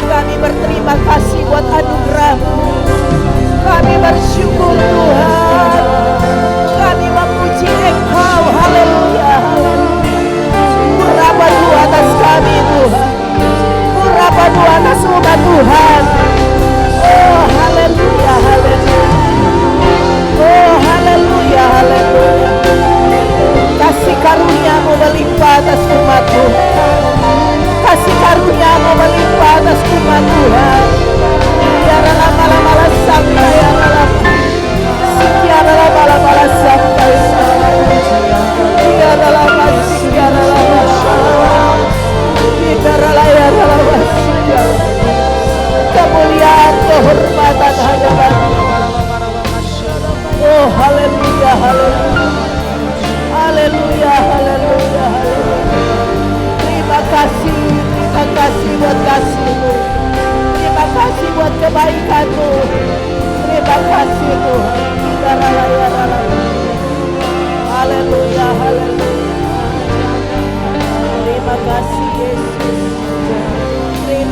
Kami berterima kasih buat anugerah-Mu. Kami bersyukur Tuhan. Kami memuji Engkau, haleluya.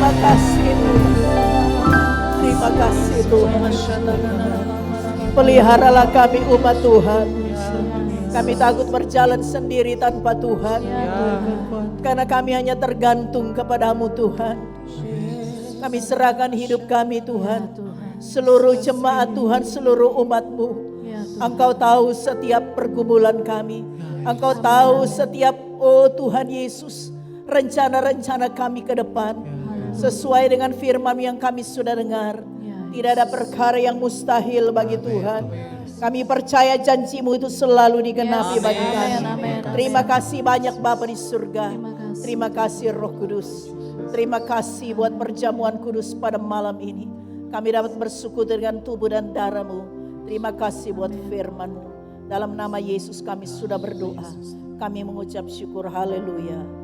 Terima kasih Tuhan. Terima kasih Tuhan. Peliharalah kami umat Tuhan. Kami takut berjalan sendiri tanpa Tuhan. Karena kami hanya tergantung kepadamu Tuhan. Kami serahkan hidup kami Tuhan. Seluruh jemaat Tuhan, seluruh umat-Mu. Engkau tahu setiap pergumulan kami. Engkau tahu setiap, oh Tuhan Yesus, rencana-rencana kami ke depan. Sesuai dengan firman yang kami sudah dengar. Tidak ada perkara yang mustahil bagi Tuhan. Kami percaya janji-Mu itu selalu digenapi bagi kami. Terima kasih banyak Bapa di surga. Terima kasih Roh Kudus. Terima kasih buat perjamuan kudus pada malam ini. Kami dapat bersyukur dengan tubuh dan darah-Mu. Terima kasih buat firman-Mu. Dalam nama Yesus kami sudah berdoa. Kami mengucap syukur. Haleluya.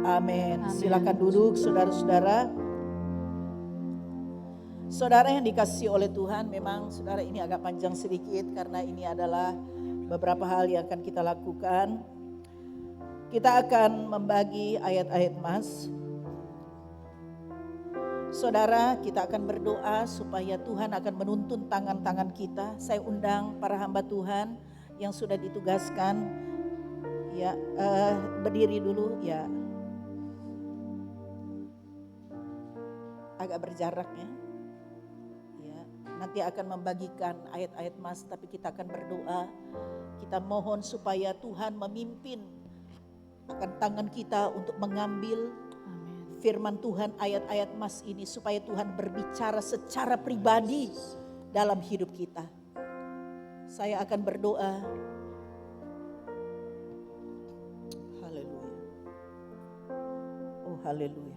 Amin. Silakan duduk saudara-saudara. Saudara yang dikasihi oleh Tuhan, memang saudara ini agak panjang sedikit karena ini adalah beberapa hal yang akan kita lakukan. Kita akan membagi ayat-ayat Mas. Saudara, kita akan berdoa supaya Tuhan akan menuntun tangan-tangan kita. Saya undang para hamba Tuhan yang sudah ditugaskan. Ya, berdiri dulu ya. Agak berjarak ya. Ya, nanti akan membagikan ayat-ayat Mas, tapi kita akan berdoa. Kita mohon supaya Tuhan memimpin akan tangan kita untuk mengambil firman Tuhan, ayat-ayat Mas ini, supaya Tuhan berbicara secara pribadi dalam hidup kita. Saya akan berdoa. Haleluya. Oh haleluya.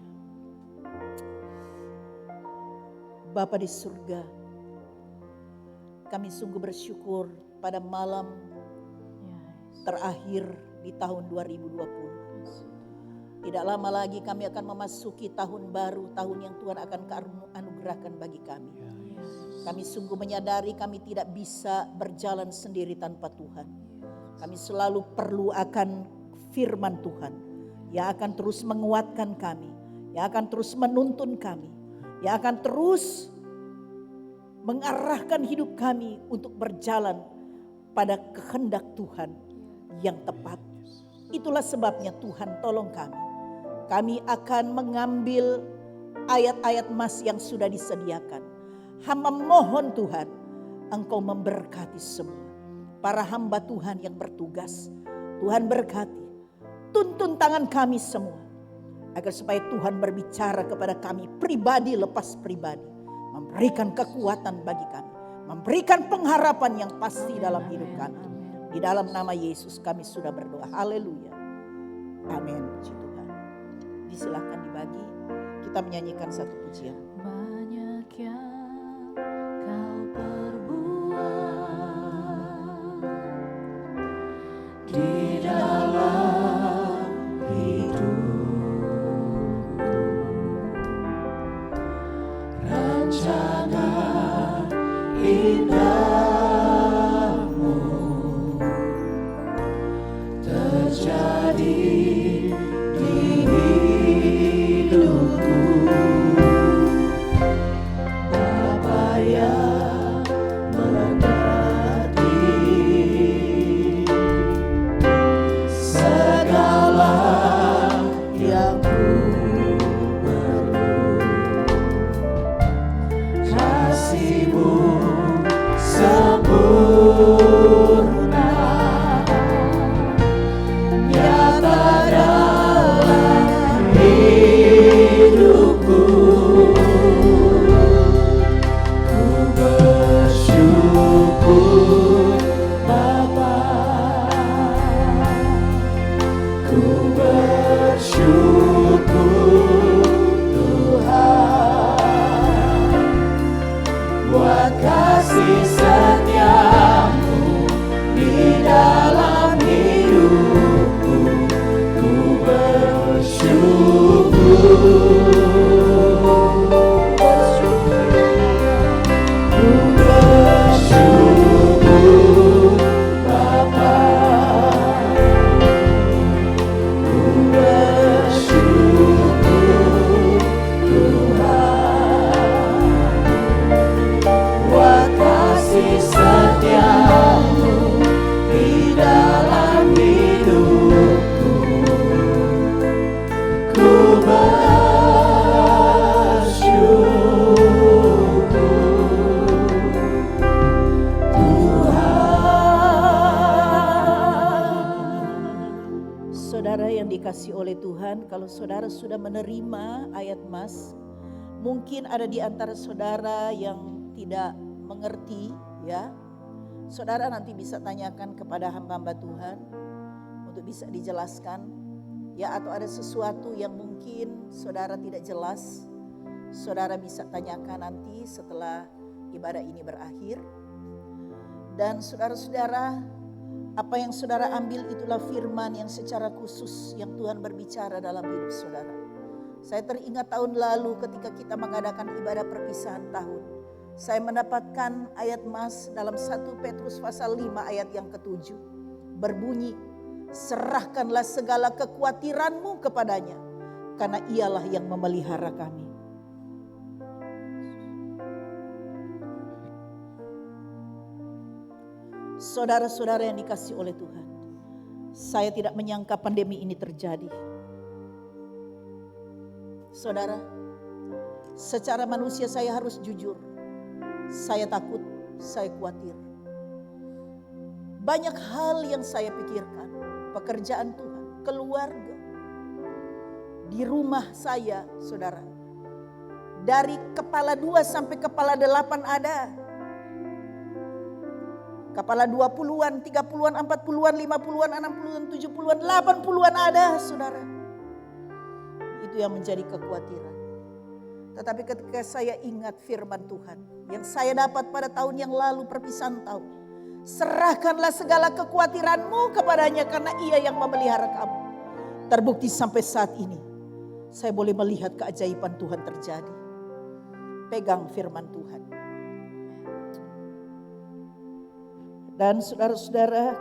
Bapa di surga, kami sungguh bersyukur pada malam terakhir di tahun 2020. Tidak lama lagi kami akan memasuki tahun baru, tahun yang Tuhan akan anugerahkan bagi kami. Kami sungguh menyadari kami tidak bisa berjalan sendiri tanpa Tuhan. Kami selalu perlu akan firman Tuhan yang akan terus menguatkan kami, yang akan terus menuntun kami, yang akan terus mengarahkan hidup kami untuk berjalan pada kehendak Tuhan yang tepat. Itulah sebabnya Tuhan tolong kami. Kami akan mengambil ayat-ayat Mas yang sudah disediakan. Hamba mohon Tuhan, Engkau memberkati semua para hamba Tuhan yang bertugas. Tuhan berkati, tuntun tangan kami semua, agar supaya Tuhan berbicara kepada kami pribadi lepas pribadi. Memberikan kekuatan bagi kami, memberikan pengharapan yang pasti dalam hidup kami. Di dalam nama Yesus kami sudah berdoa. Haleluya. Amin. Puji Tuhan. Silakan dibagi. Kita menyanyikan satu pujian. Banyak yang kau perbuat di dalam hidupku, rencana indahmu terjadi di hidupku. Bapa yang mengerti segala yang ku perlu, kasih-Mu kalau saudara sudah menerima ayat mas, mungkin ada di antara saudara yang tidak mengerti ya. Saudara nanti bisa tanyakan kepada hamba-hamba Tuhan untuk bisa dijelaskan ya, atau ada sesuatu yang mungkin saudara tidak jelas, saudara bisa tanyakan nanti setelah ibadah ini berakhir. Dan saudara-saudara, apa yang saudara ambil itulah firman yang secara khusus yang Tuhan berbicara dalam hidup saudara. Saya teringat tahun lalu ketika kita mengadakan ibadah perpisahan tahun, saya mendapatkan ayat mas dalam 1 Petrus pasal 5 ayat yang ke-7. Berbunyi, serahkanlah segala kekhawatiranmu kepadanya, karena ialah yang memelihara kami. Saudara-saudara yang dikasihi oleh Tuhan, saya tidak menyangka pandemi ini terjadi. Saudara, secara manusia saya harus jujur. Saya takut, saya khawatir. Banyak hal yang saya pikirkan. Pekerjaan Tuhan, keluarga. Di rumah saya, saudara. Dari kepala 2 sampai kepala 8 ada. Kepala 20-an, 30-an, 40-an, 50-an, 60-an, 70-an, 80-an ada, saudara. Itu yang menjadi kekhawatiran. Tetapi ketika saya ingat firman Tuhan yang saya dapat pada tahun yang lalu perpisahan tahun. Serahkanlah segala kekhawatiranmu kepadanya karena ia yang memelihara kamu. Terbukti sampai saat ini saya boleh melihat keajaiban Tuhan terjadi. Pegang firman Tuhan. Dan saudara-saudara,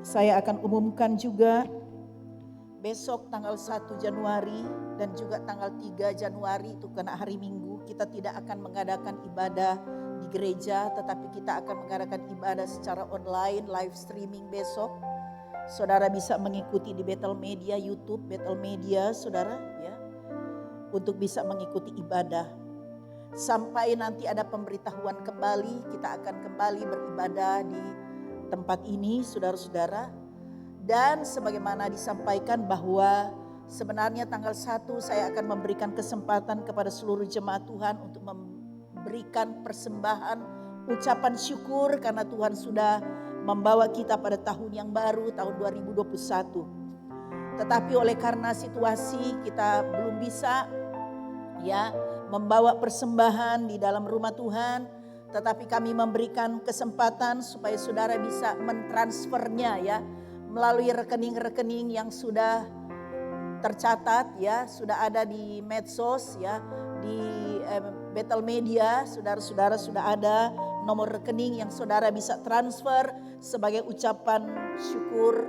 saya akan umumkan juga besok tanggal 1 Januari dan juga tanggal 3 Januari itu kena hari Minggu. Kita tidak akan mengadakan ibadah di gereja, tetapi kita akan mengadakan ibadah secara online, live streaming besok. Saudara bisa mengikuti di Bethel Media, YouTube Bethel Media, saudara ya, untuk bisa mengikuti ibadah. Sampai nanti ada pemberitahuan kembali, kita akan kembali beribadah di tempat ini, saudara-saudara. Dan sebagaimana disampaikan bahwa sebenarnya tanggal 1 saya akan memberikan kesempatan kepada seluruh jemaat Tuhan untuk memberikan persembahan ucapan syukur karena Tuhan sudah membawa kita pada tahun yang baru, tahun 2021. Tetapi oleh karena situasi kita belum bisa ya membawa persembahan di dalam rumah Tuhan, tetapi kami memberikan kesempatan supaya saudara bisa mentransfernya ya melalui rekening-rekening yang sudah tercatat ya, sudah ada di medsos ya, di Bethel Media, saudara-saudara sudah ada nomor rekening yang saudara bisa transfer sebagai ucapan syukur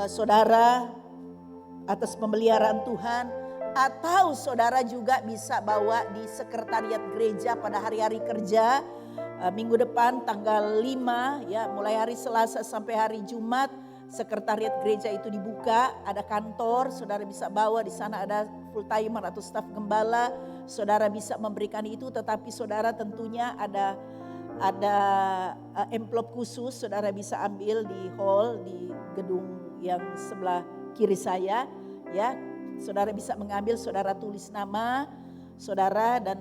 saudara atas pemeliharaan Tuhan. Atau saudara juga bisa bawa di sekretariat gereja pada hari-hari kerja minggu depan tanggal 5 ya, mulai hari Selasa sampai hari Jumat. Sekretariat gereja itu dibuka, ada kantor, saudara bisa bawa, di sana ada full timer atau staf gembala, saudara bisa memberikan itu, tetapi saudara tentunya ada amplop khusus, saudara bisa ambil di hall di gedung yang sebelah kiri saya, ya, saudara bisa mengambil, saudara tulis nama saudara dan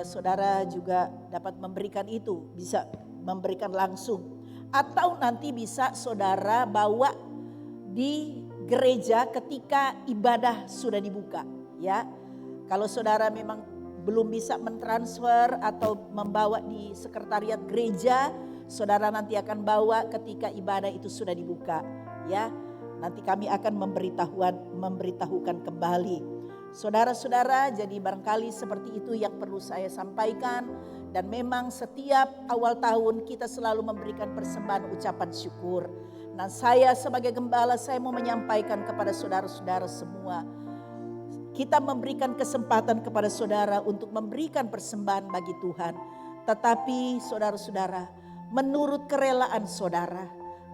saudara juga dapat memberikan itu, bisa memberikan langsung. Atau nanti bisa saudara bawa di gereja ketika ibadah sudah dibuka ya. Kalau saudara memang belum bisa mentransfer atau membawa di sekretariat gereja, saudara nanti akan bawa ketika ibadah itu sudah dibuka ya. Nanti kami akan memberitahukan kembali. Saudara-saudara, jadi barangkali seperti itu yang perlu saya sampaikan. Dan memang setiap awal tahun kita selalu memberikan persembahan ucapan syukur. Nah, saya sebagai gembala, saya mau menyampaikan kepada saudara-saudara semua. Kita memberikan kesempatan kepada saudara untuk memberikan persembahan bagi Tuhan. Tetapi saudara-saudara, menurut kerelaan saudara,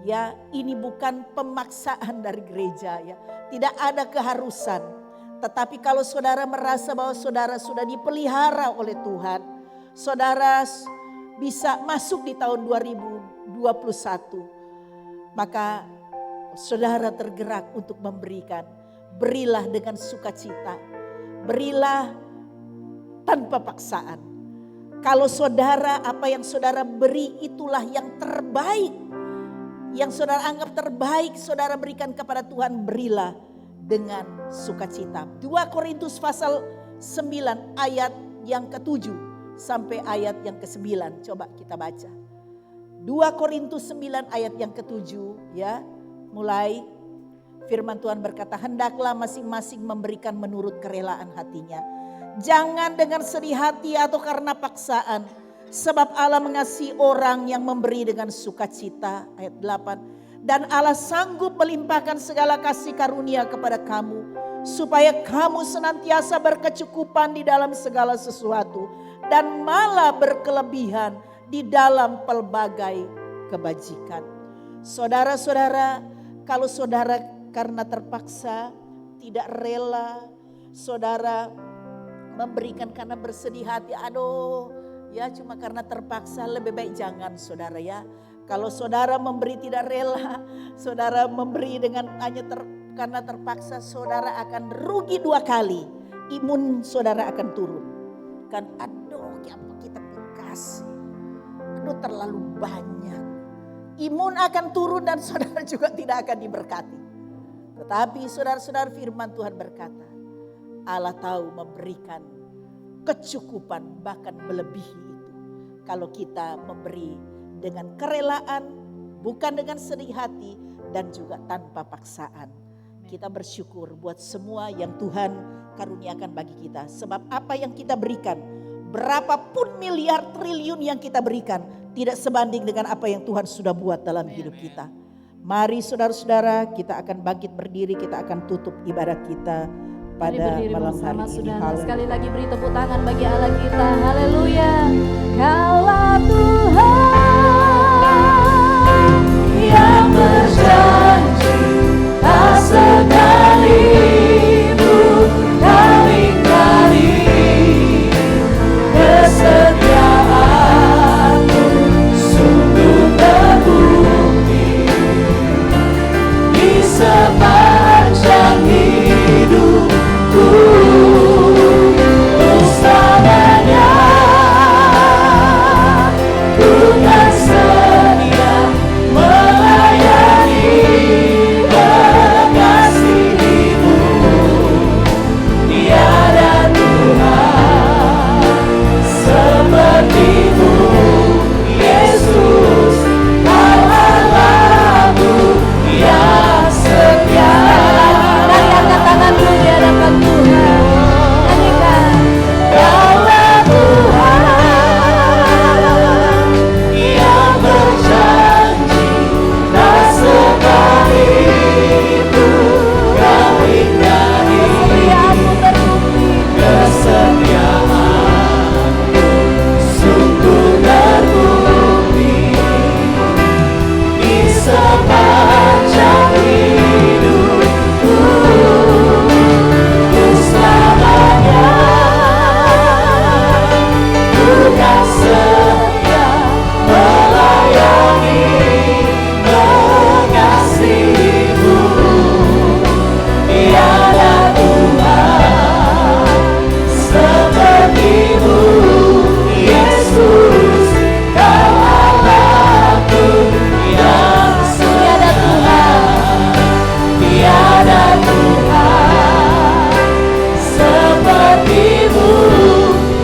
ya, ini bukan pemaksaan dari gereja ya. Tidak ada keharusan. Tetapi kalau saudara merasa bahwa saudara sudah dipelihara oleh Tuhan, saudara bisa masuk di tahun 2021, maka saudara tergerak untuk memberikan. berilah dengan sukacita, berilah tanpa paksaan. Kalau saudara, apa yang saudara beri itulah yang terbaik. Yang saudara anggap terbaik, saudara berikan kepada Tuhan, berilah dengan sukacita. 2 Korintus pasal 9 ayat yang ke-7 sampai ayat yang ke-9. Coba kita baca. 2 Korintus 9 ayat yang ke-7 ya. Mulai firman Tuhan berkata, hendaklah masing-masing memberikan menurut kerelaan hatinya. Jangan dengan sedih hati atau karena paksaan. Sebab Allah mengasihi orang yang memberi dengan sukacita. Ayat 8. Dan Allah sanggup melimpahkan segala kasih karunia kepada kamu, supaya kamu senantiasa berkecukupan di dalam segala sesuatu, dan malah berkelebihan di dalam pelbagai kebajikan. Saudara-saudara, kalau saudara karena terpaksa, tidak rela, saudara memberikan karena bersedih hati, aduh ya cuma karena terpaksa, lebih baik jangan saudara ya. Kalau saudara memberi tidak rela, saudara memberi dengan hanya karena terpaksa, saudara akan rugi 2 kali. Imun saudara akan turun. Kan aduh apa kita kasih, aduh terlalu banyak. Imun akan turun dan saudara juga tidak akan diberkati. Tetapi saudara-saudara, firman Tuhan berkata, Allah tahu memberikan kecukupan, bahkan melebihi itu. Kalau kita memberi dengan kerelaan, bukan dengan sedih hati, dan juga tanpa paksaan. Kita bersyukur buat semua yang Tuhan karuniakan bagi kita. Sebab apa yang kita berikan, berapapun miliar triliun yang kita berikan, tidak sebanding dengan apa yang Tuhan sudah buat dalam hidup kita. Mari saudara-saudara, kita akan bangkit berdiri, kita akan tutup ibadah kita pada malam hari ini. Saudara. Sekali lagi beri tepuk tangan bagi Allah kita. Haleluya. Kaulah Tuhan yang berjanji, tak sekalipun kau ingkari kesetiaan-Mu, sungguh terbukti di sepanjang hidupku. Selamanya ku kan setia melayani mengasihi-Mu. Tiada Tuhan seperti-Mu, Yesus, Kau Allahku yang setia. Mari angkat tanganmu di hadapan Tuhan. Nyanyikan. Kaulah Tuhan yang berjanji, tak sekalipun Kau ingkari kesetiaan-Mu terbukti. Kesetiaan-Mu sungguh terbukti di sepanjang hidupku. Selamanya ku kan setia melayani mengasihi-Mu. Tiada Tuhan seperti-Mu, Yesus, Kau Allahku yang tiada Tuhan, tiada Tuhan seperti-Mu,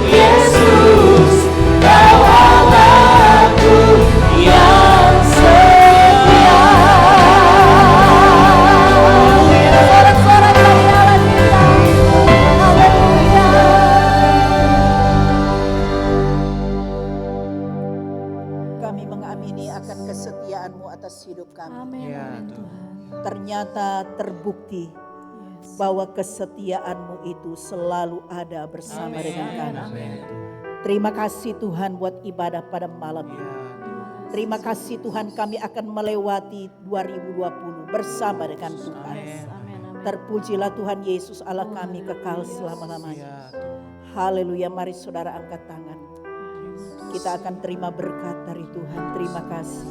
Yesus, Kau Allahku yang setia. Sorak-sorak bagi Allah kita. Haleluya. Kami mengamini akan kesetiaan-Mu atas hidup kami. Amin. Ya, Amin, Tuhan. Tuhan. Ternyata terbukti bahwa kesetiaan-Mu itu selalu ada bersama dengan kami. Amin. Terima kasih Tuhan buat ibadah pada malam ini. Terima kasih Tuhan, kami akan melewati 2020 bersama dengan Tuhan. Amin. Amin. Terpujilah Tuhan Yesus Allah kami kekal selama-lamanya. Haleluya, mari saudara angkat tangan. Kita akan terima berkat dari Tuhan. Terima kasih.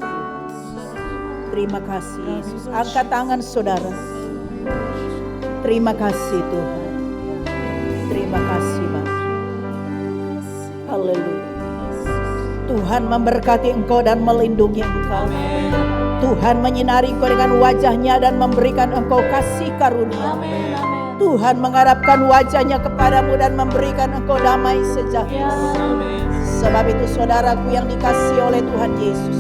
Terima kasih Yesus. Angkat tangan saudara. Terima kasih Tuhan. Terima kasih Bapak. Haleluya. Tuhan memberkati engkau dan melindungi engkau. Tuhan menyinari engkau dengan wajahnya dan memberikan engkau kasih karunia. Tuhan mengharapkan wajahnya kepadamu dan memberikan engkau damai sejahtera. Sebab itu saudaraku yang dikasihi oleh Tuhan Yesus,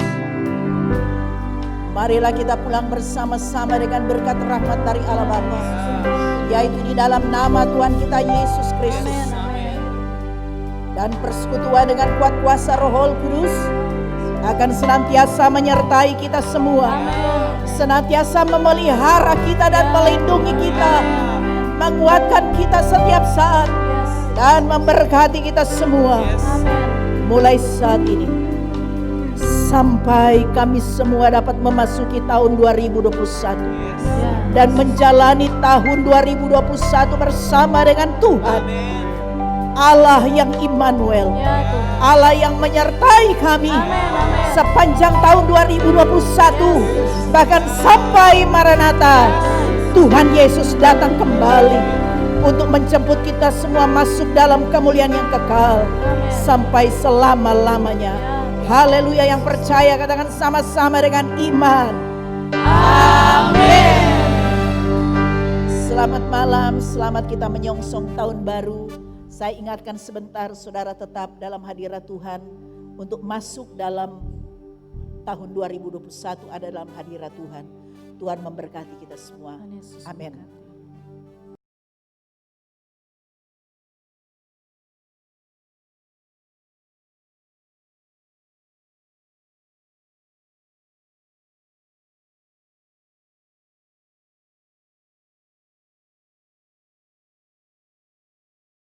marilah kita pulang bersama-sama dengan berkat rahmat dari Allah Bapa, yaitu di dalam nama Tuhan kita Yesus Kristus. Dan persekutuan dengan kuat kuasa Roh Kudus akan senantiasa menyertai kita semua, senantiasa memelihara kita dan melindungi kita, menguatkan kita setiap saat, dan memberkati kita semua mulai saat ini sampai kami semua dapat memasuki tahun 2021 dan menjalani tahun 2021 bersama dengan Tuhan Allah yang Immanuel, Allah yang menyertai kami sepanjang tahun 2021, bahkan sampai Maranatha. Tuhan Yesus datang kembali untuk menjemput kita semua masuk dalam kemuliaan yang kekal sampai selama-lamanya. Haleluya, yang percaya katakan sama-sama dengan iman. Amin. Selamat malam, selamat kita menyongsong tahun baru. Saya ingatkan sebentar, saudara tetap dalam hadirat Tuhan untuk masuk dalam tahun 2021 ada dalam hadirat Tuhan. Tuhan memberkati kita semua. Amin.